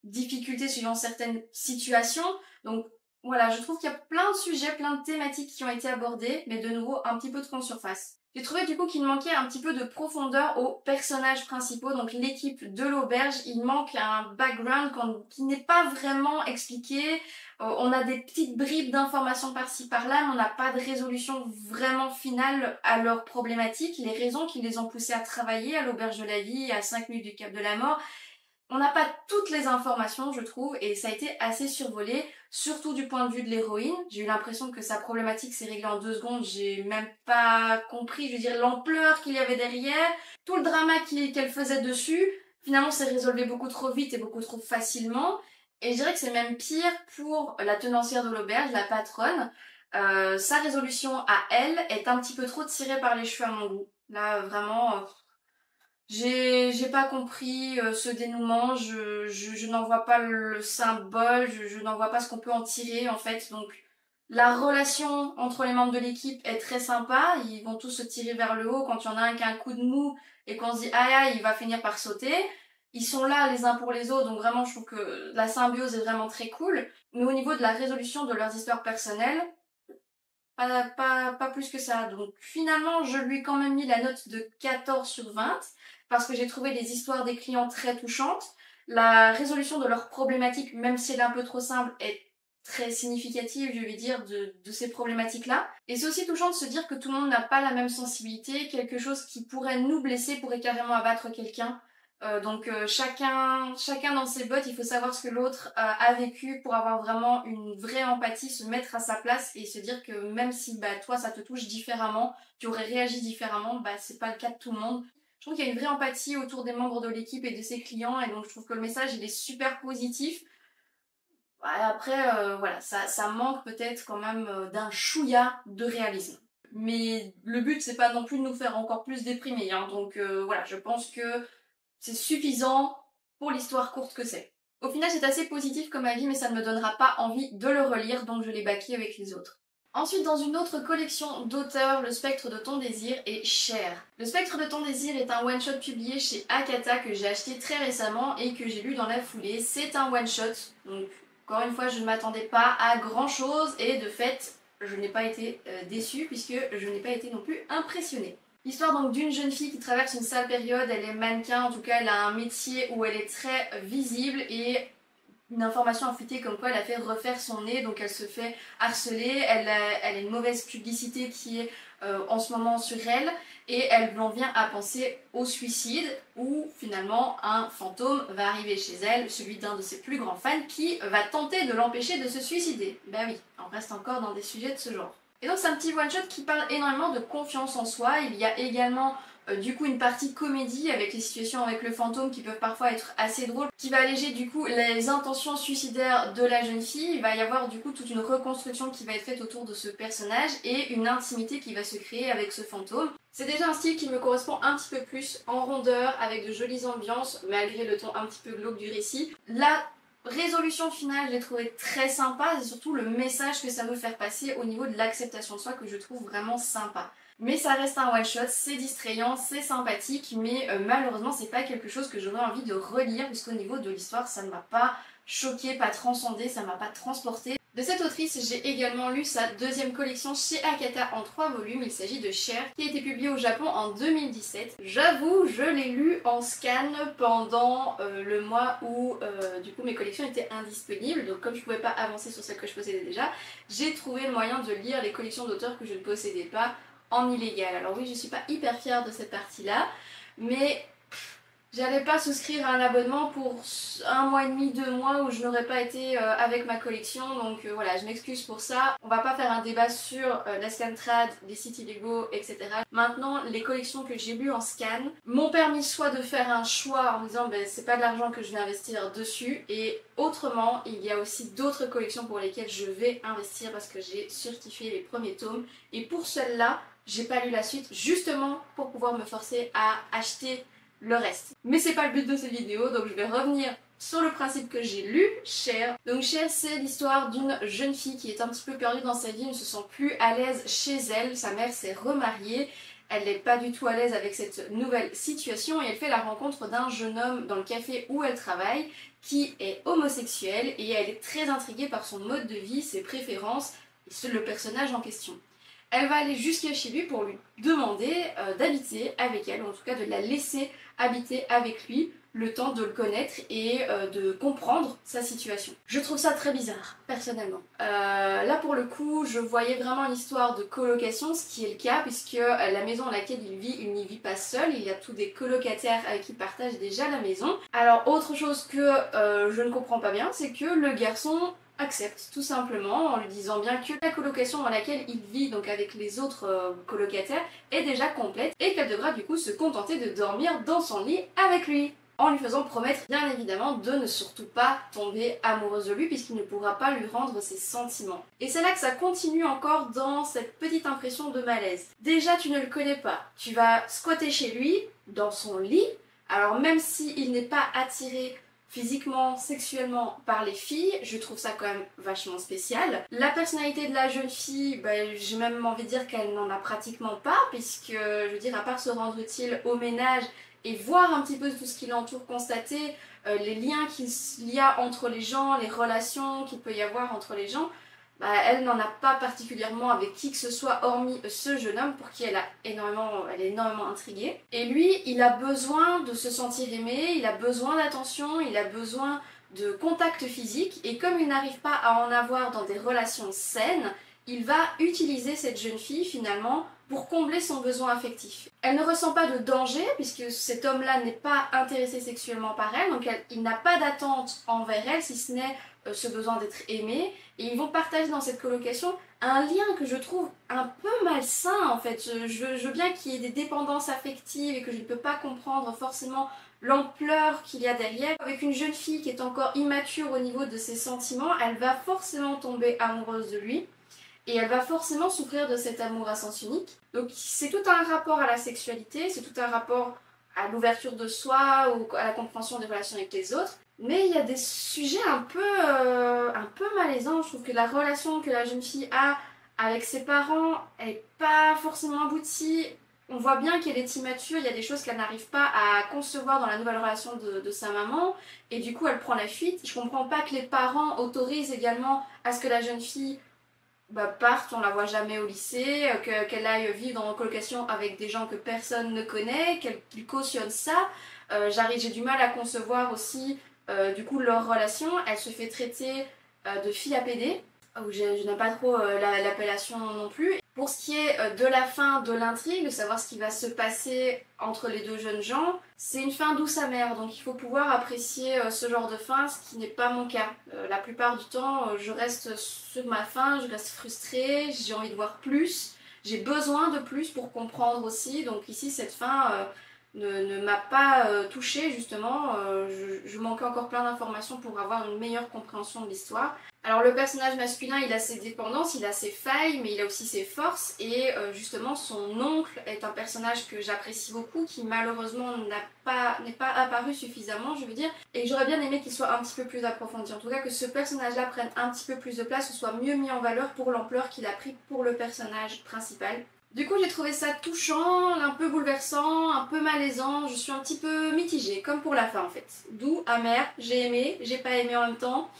S1: difficultés, suivant certaines situations. Donc voilà, je trouve qu'il y a plein de sujets, plein de thématiques qui ont été abordées, mais de nouveau un petit peu trop en surface. J'ai trouvé du coup qu'il manquait un petit peu de profondeur aux personnages principaux, donc l'équipe de l'auberge, il manque un background qui n'est pas vraiment expliqué. On a des petites bribes d'informations par-ci par-là, mais on n'a pas de résolution vraiment finale à leurs problématiques, les raisons qui les ont poussés à travailler à l'auberge de la vie, à 5 minutes du cap de la mort. On n'a pas toutes les informations, je trouve, et ça a été assez survolé, surtout du point de vue de l'héroïne. J'ai eu l'impression que sa problématique s'est réglée en 2 secondes, j'ai même pas compris, je veux dire, l'ampleur qu'il y avait derrière, tout le drama qu'elle faisait dessus, finalement c'est résolu beaucoup trop vite et beaucoup trop facilement. Et je dirais que c'est même pire pour la tenancière de l'auberge, la patronne. Sa résolution à elle est un petit peu trop tirée par les cheveux à mon goût. Là, vraiment... J'ai pas compris ce dénouement, je n'en vois pas le symbole, je n'en vois pas ce qu'on peut en tirer en fait, donc La relation entre les membres de l'équipe est très sympa, ils vont tous se tirer vers le haut quand il y en a un qui a un coup de mou et qu'on se dit aïe aïe, il va finir par sauter. Ils sont là les uns pour les autres, donc vraiment je trouve que la symbiose est vraiment très cool. Mais au niveau de la résolution de leurs histoires personnelles, pas plus que ça. Donc finalement, je lui ai quand même mis la note de 14 sur 20 parce que j'ai trouvé les histoires des clients très touchantes. La résolution de leurs problématiques, même si elle est un peu trop simple, est très significative, je vais dire, de ces problématiques-là. Et c'est aussi touchant de se dire que tout le monde n'a pas la même sensibilité, quelque chose qui pourrait nous blesser pourrait carrément abattre quelqu'un. Chacun dans ses bottes, il faut savoir ce que l'autre a vécu pour avoir vraiment une vraie empathie, se mettre à sa place et se dire que même si toi ça te touche différemment, tu aurais réagi différemment, c'est pas le cas de tout le monde. Je trouve qu'il y a une vraie empathie autour des membres de l'équipe et de ses clients et donc je trouve que le message il est super positif. Après voilà, ça manque peut-être quand même d'un chouïa de réalisme. Mais le but c'est pas non plus de nous faire encore plus déprimer, hein. Voilà, je pense que c'est suffisant pour l'histoire courte que c'est. Au final, c'est assez positif comme avis, mais ça ne me donnera pas envie de le relire, donc je l'ai baqué avec les autres. Ensuite, dans une autre collection d'auteurs, Le Spectre de ton désir et Cher. Le Spectre de ton désir est un one-shot publié chez Akata que j'ai acheté très récemment et que j'ai lu dans la foulée. C'est un one-shot, donc encore une fois, je ne m'attendais pas à grand-chose et de fait, je n'ai pas été déçue puisque je n'ai pas été non plus impressionnée. L'histoire donc d'une jeune fille qui traverse une sale période, elle est mannequin, en tout cas elle a un métier où elle est très visible et une information a fuité comme quoi elle a fait refaire son nez, donc elle se fait harceler, elle a une mauvaise publicité qui est en ce moment sur elle et elle en vient à penser au suicide où finalement un fantôme va arriver chez elle, celui d'un de ses plus grands fans qui va tenter de l'empêcher de se suicider. Ben oui, on reste encore dans des sujets de ce genre. Et donc c'est un petit one-shot qui parle énormément de confiance en soi. Il y a également du coup une partie comédie avec les situations avec le fantôme qui peuvent parfois être assez drôles, qui va alléger du coup les intentions suicidaires de la jeune fille. Il va y avoir du coup toute une reconstruction qui va être faite autour de ce personnage et une intimité qui va se créer avec ce fantôme. C'est déjà un style qui me correspond un petit peu plus en rondeur, avec de jolies ambiances, malgré le ton un petit peu glauque du récit. La résolution finale, je l'ai trouvé très sympa, et surtout le message que ça veut faire passer au niveau de l'acceptation de soi que je trouve vraiment sympa. Mais ça reste un one shot, c'est distrayant, c'est sympathique, mais malheureusement c'est pas quelque chose que j'aurais envie de relire, puisqu'au niveau de l'histoire ça ne m'a pas choqué, pas transcendé, ça m'a pas transporté. De cette autrice, j'ai également lu sa deuxième collection chez Akata en 3 volumes, il s'agit de Cher, qui a été publiée au Japon en 2017. J'avoue, je l'ai lu en scan pendant le mois où du coup mes collections étaient indisponibles, donc comme je pouvais pas avancer sur celles que je possédais déjà, j'ai trouvé le moyen de lire les collections d'auteurs que je ne possédais pas en illégal. Alors oui, je suis pas hyper fière de cette partie-là, mais j'allais pas souscrire à un abonnement pour 1 mois et demi, 2 mois où je n'aurais pas été avec ma collection, donc voilà, je m'excuse pour ça. On va pas faire un débat sur la scan trad, les sites illégaux, etc. Maintenant, les collections que j'ai lues en scan m'ont permis soit de faire un choix en me disant c'est pas de l'argent que je vais investir dessus, et autrement, il y a aussi d'autres collections pour lesquelles je vais investir parce que j'ai certifié les premiers tomes, et pour celles-là, j'ai pas lu la suite justement pour pouvoir me forcer à acheter le reste. Mais c'est pas le but de cette vidéo, donc je vais revenir sur le principe que j'ai lu, Cher. Donc Cher, c'est l'histoire d'une jeune fille qui est un petit peu perdue dans sa vie, ne se sent plus à l'aise chez elle, sa mère s'est remariée, elle n'est pas du tout à l'aise avec cette nouvelle situation et elle fait la rencontre d'un jeune homme dans le café où elle travaille qui est homosexuel et elle est très intriguée par son mode de vie, ses préférences et le personnage en question. Elle va aller jusqu'à chez lui pour lui demander d'habiter avec elle, ou en tout cas de la laisser habiter avec lui, le temps de le connaître et de comprendre sa situation. Je trouve ça très bizarre, personnellement. Là pour le coup, je voyais vraiment l'histoire de colocation, ce qui est le cas, puisque la maison dans laquelle il vit, il n'y vit pas seul, il y a tous des colocataires avec qui partagent déjà la maison. Alors autre chose que je ne comprends pas bien, c'est que le garçon accepte tout simplement en lui disant bien que la colocation dans laquelle il vit, donc avec les autres colocataires, est déjà complète et qu'elle devra du coup se contenter de dormir dans son lit avec lui, en lui faisant promettre bien évidemment de ne surtout pas tomber amoureuse de lui puisqu'il ne pourra pas lui rendre ses sentiments. Et c'est là que ça continue encore dans cette petite impression de malaise. Déjà tu ne le connais pas, tu vas squatter chez lui, dans son lit, alors même s'il n'est pas attiré physiquement, sexuellement par les filles, je trouve ça quand même vachement spécial. La personnalité de la jeune fille, bah, j'ai même envie de dire qu'elle n'en a pratiquement pas, puisque, je veux dire, à part se rendre utile au ménage et voir un petit peu tout ce qui l'entoure, constater les liens qu'il y a entre les gens, les relations qu'il peut y avoir entre les gens, bah, elle n'en a pas particulièrement avec qui que ce soit hormis ce jeune homme pour qui elle est énormément intriguée. Et lui, il a besoin de se sentir aimé, il a besoin d'attention, il a besoin de contact physique et comme il n'arrive pas à en avoir dans des relations saines, il va utiliser cette jeune fille finalement pour combler son besoin affectif. Elle ne ressent pas de danger puisque cet homme-là n'est pas intéressé sexuellement par elle, donc il n'a pas d'attente envers elle si ce n'est ce besoin d'être aimé, et ils vont partager dans cette colocation un lien que je trouve un peu malsain en fait. Je veux bien qu'il y ait des dépendances affectives et que je ne peux pas comprendre forcément l'ampleur qu'il y a derrière. Avec une jeune fille qui est encore immature au niveau de ses sentiments, elle va forcément tomber amoureuse de lui et elle va forcément souffrir de cet amour à sens unique. Donc c'est tout un rapport à la sexualité, c'est tout un rapport à l'ouverture de soi ou à la compréhension des relations avec les autres. Mais il y a des sujets un peu malaisants. Je trouve que la relation que la jeune fille a avec ses parents n'est pas forcément aboutie. On voit bien qu'elle est immature, il y a des choses qu'elle n'arrive pas à concevoir dans la nouvelle relation de sa maman. Et du coup, elle prend la fuite. Je comprends pas que les parents autorisent également à ce que la jeune fille parte, on la voit jamais au lycée, qu'elle aille vivre en colocation avec des gens que personne ne connaît, qu'elle cautionne ça. J'ai du mal à concevoir aussi du coup leur relation. Elle se fait traiter de fille à PD, où je n'aime pas trop l'appellation non plus. Pour ce qui est de la fin de l'intrigue, de savoir ce qui va se passer entre les deux jeunes gens, c'est une fin douce amère, donc il faut pouvoir apprécier ce genre de fin, ce qui n'est pas mon cas. La plupart du temps, je reste sur ma fin, je reste frustrée, j'ai envie de voir plus, j'ai besoin de plus pour comprendre aussi, donc ici cette fin ne m'a pas touchée justement, je manquais encore plein d'informations pour avoir une meilleure compréhension de l'histoire. Alors le personnage masculin, il a ses dépendances, il a ses failles, mais il a aussi ses forces et justement son oncle est un personnage que j'apprécie beaucoup, qui malheureusement n'est pas apparu suffisamment, je veux dire, et j'aurais bien aimé qu'il soit un petit peu plus approfondi. En tout cas que ce personnage-là prenne un petit peu plus de place, ou soit mieux mis en valeur pour l'ampleur qu'il a pris pour le personnage principal. Du coup j'ai trouvé ça touchant, un peu bouleversant, un peu malaisant, je suis un petit peu mitigée, comme pour la fin en fait. Doux, amer, j'ai aimé, j'ai pas aimé en même temps.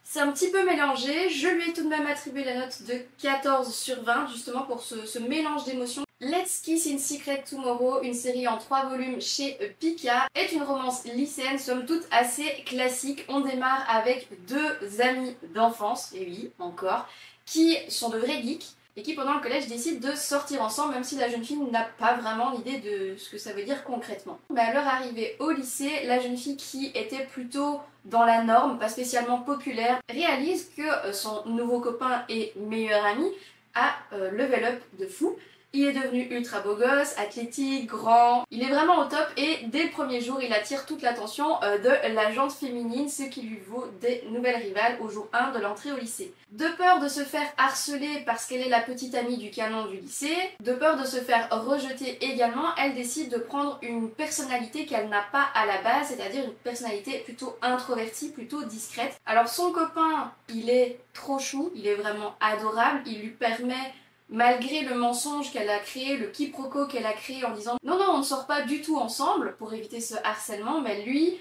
S1: C'est un petit peu mélangé, je lui ai tout de même attribué la note de 14 sur 20 justement pour ce mélange d'émotions. Let's Kiss in Secret Tomorrow, une série en 3 volumes chez Pika, est une romance lycéenne somme toute assez classique. On démarre avec deux amis d'enfance, et oui, encore, qui sont de vrais geeks et qui pendant le collège décident de sortir ensemble même si la jeune fille n'a pas vraiment l'idée de ce que ça veut dire concrètement. Mais à leur arrivée au lycée, la jeune fille qui était plutôt dans la norme, pas spécialement populaire, réalise que son nouveau copain et meilleur ami a level up de fou. Il est devenu ultra beau gosse, athlétique, grand, il est vraiment au top et dès le premier jour il attire toute l'attention de la gente féminine, ce qui lui vaut des nouvelles rivales au jour 1 de l'entrée au lycée. De peur de se faire harceler parce qu'elle est la petite amie du canon du lycée, de peur de se faire rejeter également, elle décide de prendre une personnalité qu'elle n'a pas à la base, c'est-à-dire une personnalité plutôt introvertie, plutôt discrète. Alors son copain, il est trop chou, il est vraiment adorable, il lui permet, malgré le mensonge qu'elle a créé, le quiproquo qu'elle a créé en disant non on ne sort pas du tout ensemble pour éviter ce harcèlement, mais lui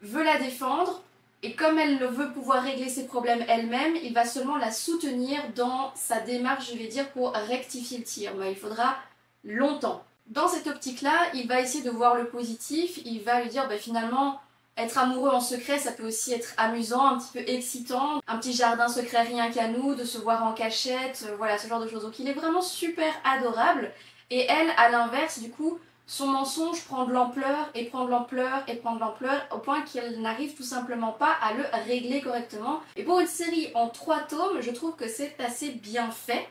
S1: veut la défendre et comme elle veut pouvoir régler ses problèmes elle-même, il va seulement la soutenir dans sa démarche, je vais dire, pour rectifier le tir, mais il faudra longtemps. Dans cette optique-là, il va essayer de voir le positif, il va lui dire finalement être amoureux en secret, ça peut aussi être amusant, un petit peu excitant, un petit jardin secret rien qu'à nous, de se voir en cachette, voilà ce genre de choses. Donc il est vraiment super adorable et elle, à l'inverse, du coup, son mensonge prend de l'ampleur et prend de l'ampleur et prend de l'ampleur au point qu'elle n'arrive tout simplement pas à le régler correctement. Et pour une série en 3 tomes, je trouve que c'est assez bien fait.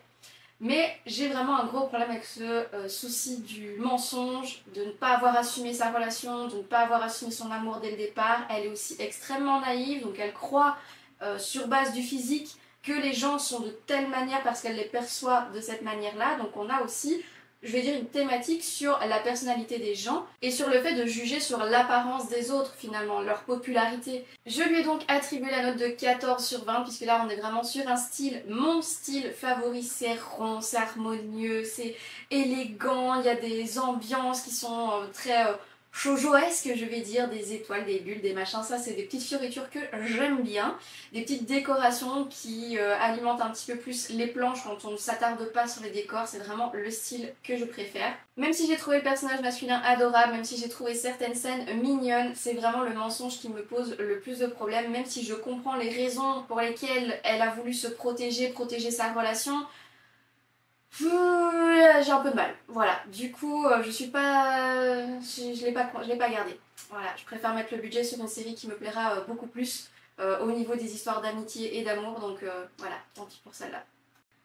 S1: Mais j'ai vraiment un gros problème avec ce souci du mensonge, de ne pas avoir assumé sa relation, de ne pas avoir assumé son amour dès le départ. Elle est aussi extrêmement naïve, donc elle croit sur base du physique que les gens sont de telle manière parce qu'elle les perçoit de cette manière-là. Donc on a aussi je vais dire une thématique sur la personnalité des gens et sur le fait de juger sur l'apparence des autres finalement, leur popularité. Je lui ai donc attribué la note de 14 sur 20 puisque là on est vraiment sur un style, mon style favori, c'est rond, c'est harmonieux, c'est élégant, il y a des ambiances qui sont très shoujoesque, je vais dire, des étoiles, des bulles, des machins, ça c'est des petites fioritures que j'aime bien, des petites décorations qui alimentent un petit peu plus les planches quand on ne s'attarde pas sur les décors, c'est vraiment le style que je préfère. Même si j'ai trouvé le personnage masculin adorable, même si j'ai trouvé certaines scènes mignonnes, c'est vraiment le mensonge qui me pose le plus de problèmes, même si je comprends les raisons pour lesquelles elle a voulu se protéger, protéger sa relation. J'ai un peu de mal, voilà. Du coup, je suis pas, je l'ai pas gardé. Voilà, je préfère mettre le budget sur une série qui me plaira beaucoup plus au niveau des histoires d'amitié et d'amour, donc voilà, tant pis pour celle-là.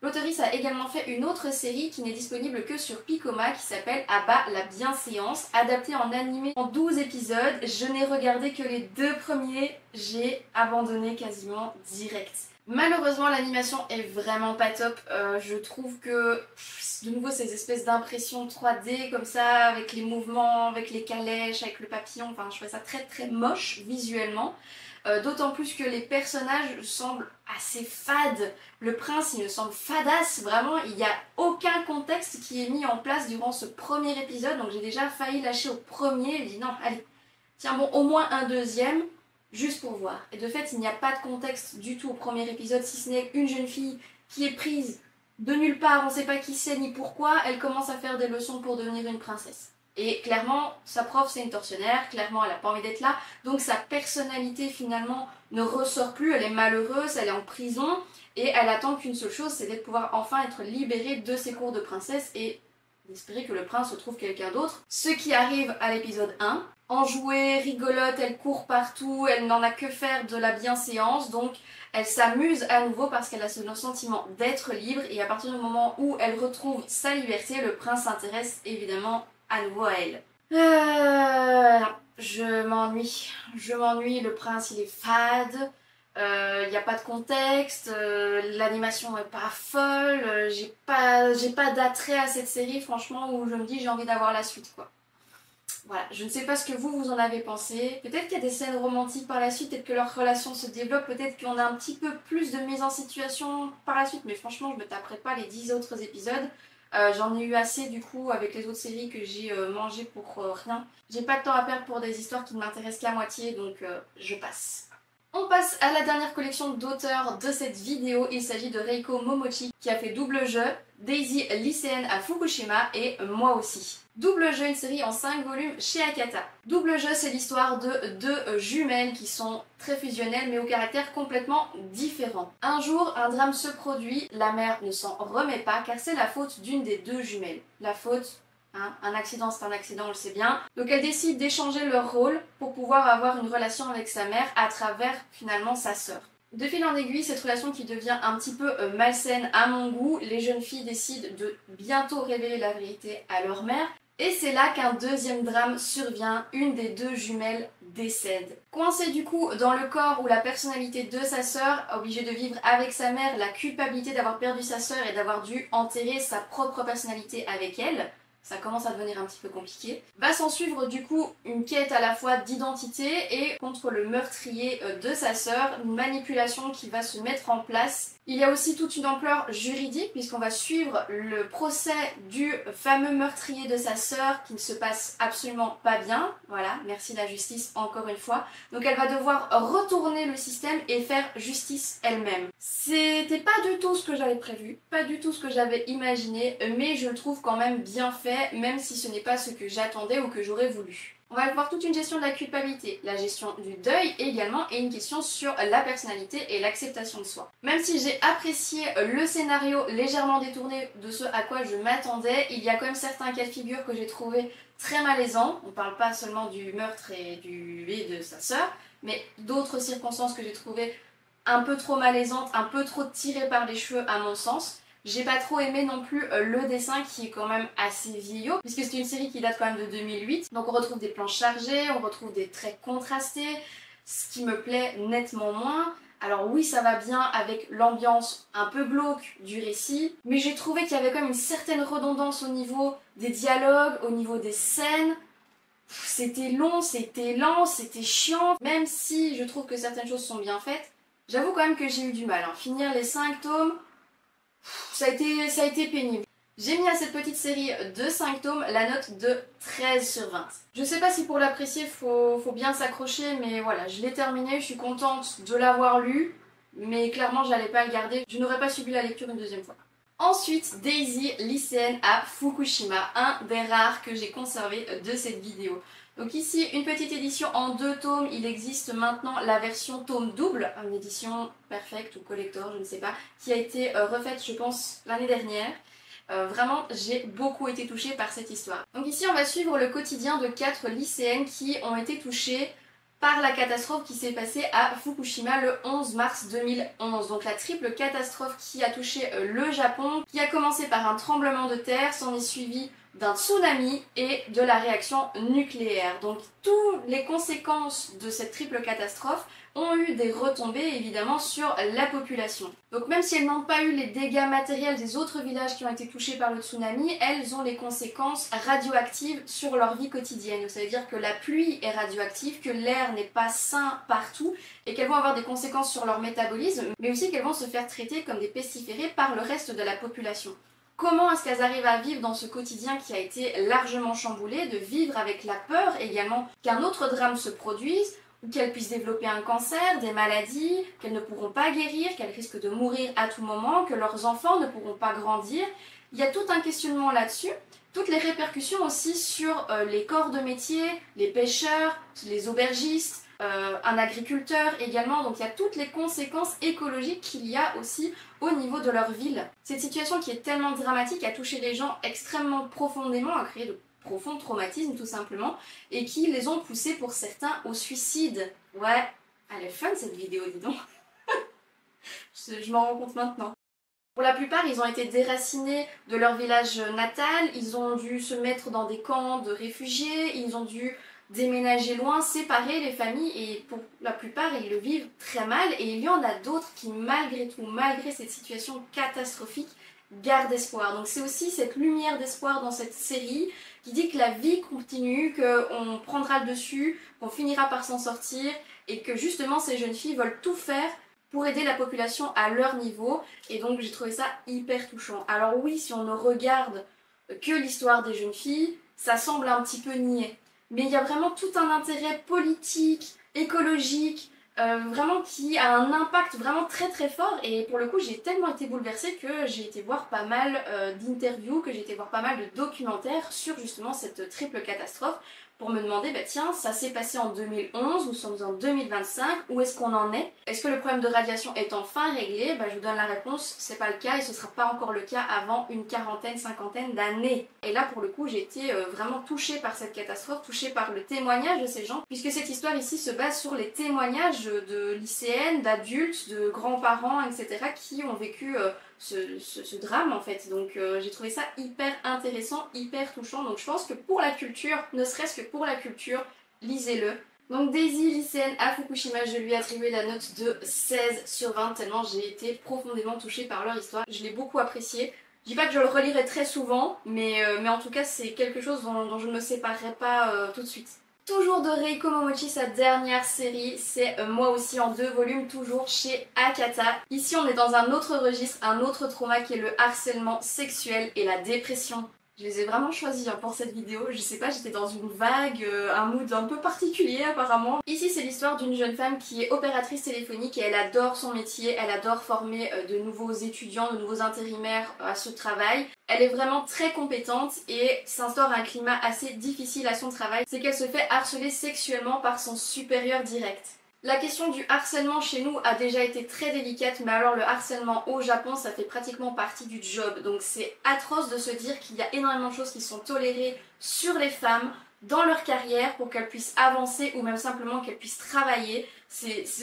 S1: L'auteurice a également fait une autre série qui n'est disponible que sur Picoma qui s'appelle À bas la bienséance, adaptée en animé en 12 épisodes. Je n'ai regardé que les 2 premiers, j'ai abandonné quasiment direct. Malheureusement l'animation est vraiment pas top, je trouve que de nouveau ces espèces d'impressions 3D comme ça avec les mouvements, avec les calèches, avec le papillon, enfin je trouve ça très très moche visuellement. D'autant plus que les personnages semblent assez fades. Le prince il me semble fadasse, vraiment il n'y a aucun contexte qui est mis en place durant ce premier épisode, donc j'ai déjà failli lâcher au premier, j'ai dit non allez, tiens bon au moins un deuxième. Juste pour voir. Et de fait, il n'y a pas de contexte du tout au premier épisode, si ce n'est une jeune fille qui est prise de nulle part, on ne sait pas qui c'est ni pourquoi, elle commence à faire des leçons pour devenir une princesse. Et clairement, sa prof c'est une tortionnaire, clairement elle n'a pas envie d'être là, donc sa personnalité finalement ne ressort plus, elle est malheureuse, elle est en prison, et elle attend qu'une seule chose, c'est de pouvoir enfin être libérée de ses cours de princesse et d'espérer que le prince retrouve quelqu'un d'autre. Ce qui arrive à l'épisode 1. Enjouée, rigolote, elle court partout, elle n'en a que faire de la bienséance, donc elle s'amuse à nouveau parce qu'elle a ce sentiment d'être libre et à partir du moment où elle retrouve sa liberté, le prince s'intéresse évidemment à nouveau à elle. Je m'ennuie, le prince il est fade, il n'y a pas de contexte, l'animation est pas folle, j'ai pas d'attrait à cette série franchement où je me dis j'ai envie d'avoir la suite quoi. Voilà, je ne sais pas ce que vous en avez pensé. Peut-être qu'il y a des scènes romantiques par la suite, peut-être que leur relation se développe, peut-être qu'on a un petit peu plus de mise en situation par la suite, mais franchement, je me taperai pas les 10 autres épisodes. J'en ai eu assez du coup avec les autres séries que j'ai mangées pour rien. J'ai pas de temps à perdre pour des histoires qui ne m'intéressent qu'à moitié, donc je passe. On passe à la dernière collection d'auteurs de cette vidéo. Il s'agit de Reiko Momochi qui a fait Double Jeu, Daisy lycéenne à Fukushima et moi aussi. Double Jeu, une série en 5 volumes chez Akata. Double Jeu, c'est l'histoire de 2 jumelles qui sont très fusionnelles mais au caractère complètement différent. Un jour, un drame se produit, la mère ne s'en remet pas car c'est la faute d'une des 2 jumelles. La faute... Hein, un accident c'est un accident, on le sait bien. Donc elle décide d'échanger leur rôle pour pouvoir avoir une relation avec sa mère à travers finalement sa sœur. De fil en aiguille, cette relation qui devient un petit peu malsaine à mon goût, les jeunes filles décident de bientôt révéler la vérité à leur mère. Et c'est là qu'un deuxième drame survient, une des 2 jumelles décède. Coincée du coup dans le corps où la personnalité de sa sœur, obligée de vivre avec sa mère, la culpabilité d'avoir perdu sa sœur et d'avoir dû enterrer sa propre personnalité avec elle, ça commence à devenir un petit peu compliqué. Va s'en suivre du coup une quête à la fois d'identité et contre le meurtrier de sa sœur, une manipulation qui va se mettre en place. Il y a aussi toute une ampleur juridique puisqu'on va suivre le procès du fameux meurtrier de sa sœur qui ne se passe absolument pas bien. Voilà, merci la justice encore une fois. Donc elle va devoir retourner le système et faire justice elle-même. C'était pas du tout ce que j'avais prévu, pas du tout ce que j'avais imaginé, mais je le trouve quand même bien fait, même si ce n'est pas ce que j'attendais ou que j'aurais voulu. On va voir toute une gestion de la culpabilité, la gestion du deuil également et une question sur la personnalité et l'acceptation de soi. Même si j'ai apprécié le scénario légèrement détourné de ce à quoi je m'attendais, il y a quand même certains cas de figure que j'ai trouvé très malaisants. On parle pas seulement du meurtre et de sa sœur, mais d'autres circonstances que j'ai trouvées un peu trop malaisantes, un peu trop tirées par les cheveux à mon sens. J'ai pas trop aimé non plus le dessin qui est quand même assez vieillot, puisque c'est une série qui date quand même de 2008. Donc on retrouve des plans chargés, on retrouve des traits contrastés, ce qui me plaît nettement moins. Alors oui, ça va bien avec l'ambiance un peu glauque du récit, mais j'ai trouvé qu'il y avait quand même une certaine redondance au niveau des dialogues, au niveau des scènes. C'était long, c'était lent, c'était chiant, même si je trouve que certaines choses sont bien faites. J'avoue quand même que j'ai eu du mal, hein. Finir les 5 tomes, ça a été pénible. J'ai mis à cette petite série de 5 tomes la note de 13/20. Je sais pas si pour l'apprécier faut bien s'accrocher, mais voilà, je l'ai terminé, je suis contente de l'avoir lu, mais clairement j'allais pas le garder, je n'aurais pas subi la lecture une deuxième fois. Ensuite, Daisy, lycéenne à Fukushima, un des rares que j'ai conservé de cette vidéo. Donc ici, une petite édition en 2 tomes, il existe maintenant la version tome double, une édition perfect ou collector, je ne sais pas, qui a été refaite je pense l'année dernière. Vraiment, j'ai beaucoup été touchée par cette histoire. Donc ici, on va suivre le quotidien de 4 lycéennes qui ont été touchées par la catastrophe qui s'est passée à Fukushima le 11 mars 2011. Donc la triple catastrophe qui a touché le Japon, qui a commencé par un tremblement de terre, s'en est suivi d'un tsunami et de la réaction nucléaire. Donc toutes les conséquences de cette triple catastrophe ont eu des retombées évidemment sur la population. Donc même si elles n'ont pas eu les dégâts matériels des autres villages qui ont été touchés par le tsunami, elles ont les conséquences radioactives sur leur vie quotidienne. Ça veut dire que la pluie est radioactive, que l'air n'est pas sain partout et qu'elles vont avoir des conséquences sur leur métabolisme, mais aussi qu'elles vont se faire traiter comme des pestiférés par le reste de la population. Comment est-ce qu'elles arrivent à vivre dans ce quotidien qui a été largement chamboulé, de vivre avec la peur également qu'un autre drame se produise, ou qu'elles puissent développer un cancer, des maladies, qu'elles ne pourront pas guérir, qu'elles risquent de mourir à tout moment, que leurs enfants ne pourront pas grandir. Il y a tout un questionnement là-dessus, toutes les répercussions aussi sur les corps de métier, les pêcheurs, les aubergistes, un agriculteur également, donc il y a toutes les conséquences écologiques qu'il y a aussi au niveau de leur ville. Cette situation qui est tellement dramatique a touché les gens extrêmement profondément, a créé de profonds traumatismes tout simplement, et qui les ont poussés pour certains au suicide. Ouais, elle est fun cette vidéo, dis donc. Je m'en rends compte maintenant. Pour la plupart, ils ont été déracinés de leur village natal, ils ont dû se mettre dans des camps de réfugiés, ils ont dû déménager loin, séparer les familles, et pour la plupart, ils le vivent très mal, et il y en a d'autres qui, malgré tout, malgré cette situation catastrophique, gardent espoir. Donc c'est aussi cette lumière d'espoir dans cette série qui dit que la vie continue, qu'on prendra le dessus, qu'on finira par s'en sortir, et que justement ces jeunes filles veulent tout faire pour aider la population à leur niveau, et donc j'ai trouvé ça hyper touchant. Alors oui, si on ne regarde que l'histoire des jeunes filles, ça semble un petit peu niais. Mais il y a vraiment tout un intérêt politique, écologique, vraiment qui a un impact vraiment très très fort, et pour le coup j'ai tellement été bouleversée que j'ai été voir pas mal d'interviews, que j'ai été voir pas mal de documentaires sur justement cette triple catastrophe, pour me demander, bah tiens, ça s'est passé en 2011, nous sommes en 2025, où est-ce qu'on en est? Est-ce que le problème de radiation est enfin réglé? Bah, je vous donne la réponse, c'est pas le cas, et ce sera pas encore le cas avant une quarantaine, cinquantaine d'années. Et là, pour le coup, j'ai été vraiment touchée par cette catastrophe, touchée par le témoignage de ces gens, puisque cette histoire ici se base sur les témoignages de lycéennes, d'adultes, de grands-parents, etc., qui ont vécu ce drame en fait. Donc j'ai trouvé ça hyper intéressant, hyper touchant. Donc je pense que pour la culture, ne serait-ce que pour la culture, lisez-le. Donc Daisy, lycéenne à Fukushima, je lui ai attribué la note de 16/20 tellement j'ai été profondément touchée par leur histoire. Je l'ai beaucoup apprécié. Je dis pas que je le relirai très souvent, mais en tout cas c'est quelque chose dont je ne me séparerai pas tout de suite. Toujours de Reiko Momochi, sa dernière série, c'est Moi aussi en 2 volumes, toujours chez Akata. Ici on est dans un autre registre, un autre trauma qui est le harcèlement sexuel et la dépression. Je les ai vraiment choisis pour cette vidéo, je sais pas, j'étais dans une vague, un mood un peu particulier apparemment. Ici c'est l'histoire d'une jeune femme qui est opératrice téléphonique et elle adore son métier, elle adore former de nouveaux étudiants, de nouveaux intérimaires à ce travail. Elle est vraiment très compétente et s'instaure un climat assez difficile à son travail, c'est qu'elle se fait harceler sexuellement par son supérieur direct. La question du harcèlement chez nous a déjà été très délicate, mais alors le harcèlement au Japon, ça fait pratiquement partie du job. Donc c'est atroce de se dire qu'il y a énormément de choses qui sont tolérées sur les femmes dans leur carrière pour qu'elles puissent avancer ou même simplement qu'elles puissent travailler.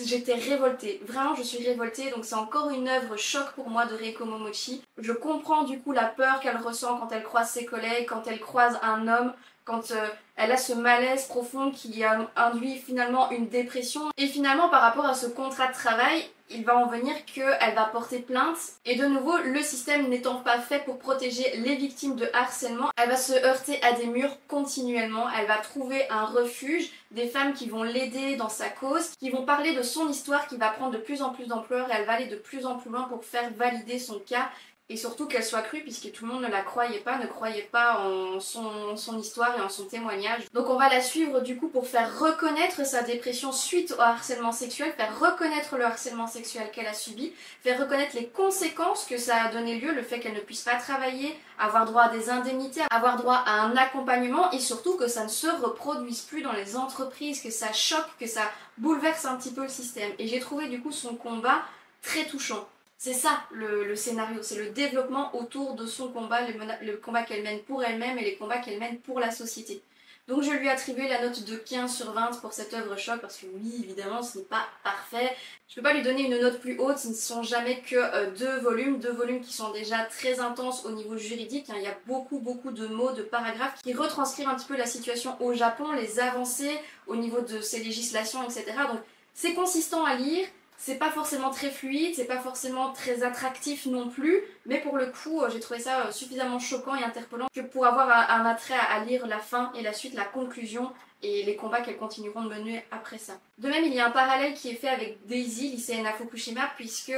S1: J'étais révoltée, vraiment je suis révoltée, donc c'est encore une œuvre choc pour moi de Reiko Momochi. Je comprends du coup la peur qu'elle ressent quand elle croise ses collègues, quand elle croise un homme, quand elle a ce malaise profond qui induit finalement une dépression. Et finalement, par rapport à ce contrat de travail, il va en venir qu'elle va porter plainte. Et de nouveau, le système n'étant pas fait pour protéger les victimes de harcèlement, elle va se heurter à des murs continuellement. Elle va trouver un refuge, des femmes qui vont l'aider dans sa cause, qui vont parler de son histoire qui va prendre de plus en plus d'ampleur et elle va aller de plus en plus loin pour faire valider son cas. Et surtout qu'elle soit crue puisque tout le monde ne la croyait pas, ne croyait pas en son histoire et en son témoignage. Donc on va la suivre du coup pour faire reconnaître sa dépression suite au harcèlement sexuel, faire reconnaître le harcèlement sexuel qu'elle a subi, faire reconnaître les conséquences que ça a donné lieu, le fait qu'elle ne puisse pas travailler, avoir droit à des indemnités, avoir droit à un accompagnement et surtout que ça ne se reproduise plus dans les entreprises, que ça choque, que ça bouleverse un petit peu le système. Et j'ai trouvé du coup son combat très touchant. C'est ça le scénario, c'est le développement autour de son combat, le combat qu'elle mène pour elle-même et les combats qu'elle mène pour la société. Donc je lui ai attribué la note de 15 sur 20 pour cette œuvre choc parce que oui, évidemment, ce n'est pas parfait. Je peux pas lui donner une note plus haute, ce ne sont jamais que deux volumes qui sont déjà très intenses au niveau juridique. Il y a beaucoup de mots, de paragraphes qui retranscrivent un petit peu la situation au Japon, les avancées au niveau de ses législations, etc. Donc c'est consistant à lire. C'est pas forcément très fluide, c'est pas forcément très attractif non plus, mais pour le coup, j'ai trouvé ça suffisamment choquant et interpellant que pour avoir un attrait à lire la fin et la suite, la conclusion et les combats qu'elles continueront de mener après ça. De même, il y a un parallèle qui est fait avec Daisy, lycéenne à Fukushima, puisque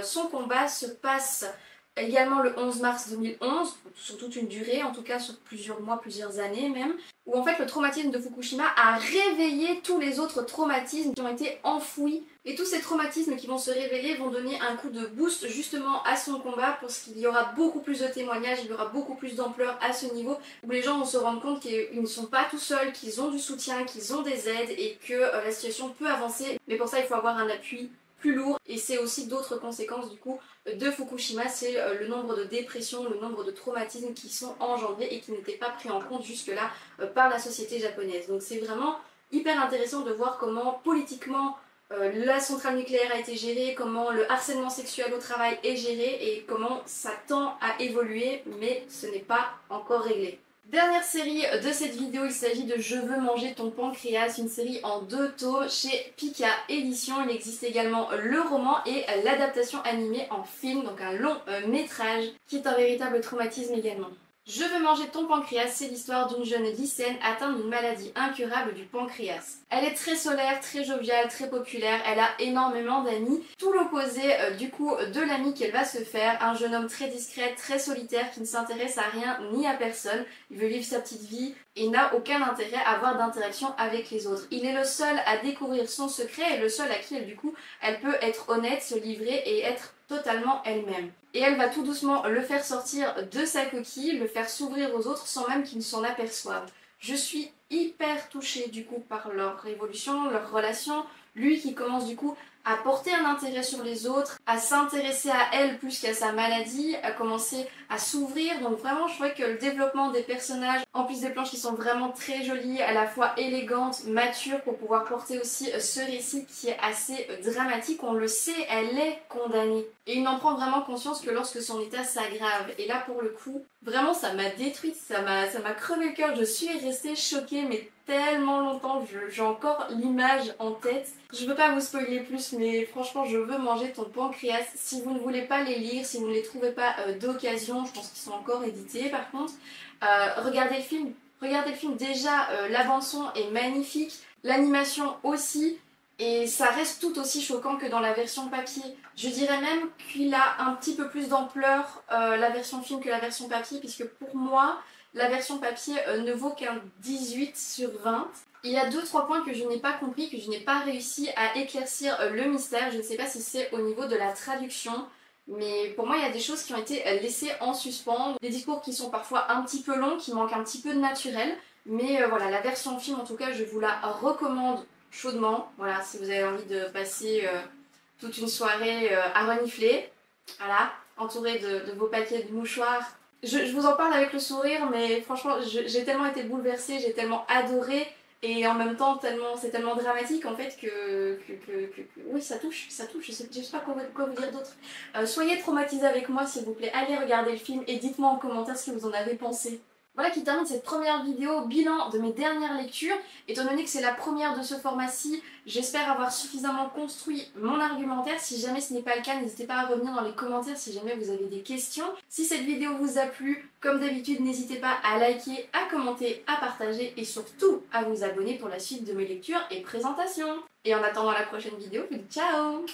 S1: son combat se passe également le 11 mars 2011, sur toute une durée, en tout cas sur plusieurs mois, plusieurs années même, où en fait le traumatisme de Fukushima a réveillé tous les autres traumatismes qui ont été enfouis. Et tous ces traumatismes qui vont se révéler vont donner un coup de boost justement à son combat parce qu'il y aura beaucoup plus de témoignages, il y aura beaucoup plus d'ampleur à ce niveau où les gens vont se rendre compte qu'ils ne sont pas tout seuls, qu'ils ont du soutien, qu'ils ont des aides et que la situation peut avancer. Mais pour ça il faut avoir un appui plus lourd et c'est aussi d'autres conséquences du coup de Fukushima, c'est le nombre de dépressions, le nombre de traumatismes qui sont engendrés et qui n'étaient pas pris en compte jusque-là par la société japonaise. Donc c'est vraiment hyper intéressant de voir comment politiquement la centrale nucléaire a été gérée, comment le harcèlement sexuel au travail est géré et comment ça tend à évoluer mais ce n'est pas encore réglé. Dernière série de cette vidéo, il s'agit de Je veux manger ton pancréas, une série en 2 tomes chez Pika Éditions. Il existe également le roman et l'adaptation animée en film, donc un long métrage qui est un véritable traumatisme également. Je veux manger ton pancréas, c'est l'histoire d'une jeune lycéenne atteinte d'une maladie incurable du pancréas. Elle est très solaire, très joviale, très populaire, elle a énormément d'amis. Tout l'opposé du coup de l'ami qu'elle va se faire, un jeune homme très discret, très solitaire qui ne s'intéresse à rien ni à personne. Il veut vivre sa petite vie et n'a aucun intérêt à avoir d'interaction avec les autres. Il est le seul à découvrir son secret et le seul à qui elle, du coup, elle peut être honnête, se livrer et être totalement elle-même. Et elle va tout doucement le faire sortir de sa coquille, le faire s'ouvrir aux autres sans même qu'ils ne s'en aperçoivent. Je suis hyper touchée du coup par leur évolution, leur relation. Lui qui commence du coup à porter un intérêt sur les autres, à s'intéresser à elle plus qu'à sa maladie, à commencer à s'ouvrir. Donc vraiment je trouvais que le développement des personnages, en plus des planches qui sont vraiment très jolies, à la fois élégantes, matures pour pouvoir porter aussi ce récit qui est assez dramatique. On le sait, elle est condamnée. Et il n'en prend vraiment conscience que lorsque son état s'aggrave. Et là pour le coup, vraiment ça m'a détruite, ça m'a crevé le cœur. Je suis restée choquée mais tellement longtemps, j'ai encore l'image en tête. Je veux pas vous spoiler plus mais franchement je veux manger ton pancréas. Si vous ne voulez pas les lire, si vous ne les trouvez pas d'occasion, je pense qu'ils sont encore édités par contre, regardez le film. Regardez le film, déjà la bande son est magnifique, l'animation aussi. Et ça reste tout aussi choquant que dans la version papier. Je dirais même qu'il a un petit peu plus d'ampleur la version film que la version papier, puisque pour moi, la version papier ne vaut qu'un 18 sur 20. Il y a 2-3 points que je n'ai pas compris, que je n'ai pas réussi à éclaircir le mystère. Je ne sais pas si c'est au niveau de la traduction, mais pour moi il y a des choses qui ont été laissées en suspens. Des discours qui sont parfois un petit peu longs, qui manquent un petit peu de naturel. Mais voilà, la version film en tout cas, je vous la recommande chaudement. Voilà, si vous avez envie de passer toute une soirée à renifler, voilà, entouré de vos papiers de mouchoirs. Je vous en parle avec le sourire, mais franchement, j'ai tellement été bouleversée, j'ai tellement adoré, et en même temps, c'est tellement dramatique en fait que oui, ça touche, je sais pas quoi vous dire d'autre. Soyez traumatisés avec moi s'il vous plaît, allez regarder le film et dites-moi en commentaire ce que vous en avez pensé. Voilà qui termine cette première vidéo bilan de mes dernières lectures. Étant donné que c'est la première de ce format-ci, j'espère avoir suffisamment construit mon argumentaire. Si jamais ce n'est pas le cas, n'hésitez pas à revenir dans les commentaires si jamais vous avez des questions. Si cette vidéo vous a plu, comme d'habitude, n'hésitez pas à liker, à commenter, à partager et surtout à vous abonner pour la suite de mes lectures et présentations. Et en attendant la prochaine vidéo, je vous dis ciao!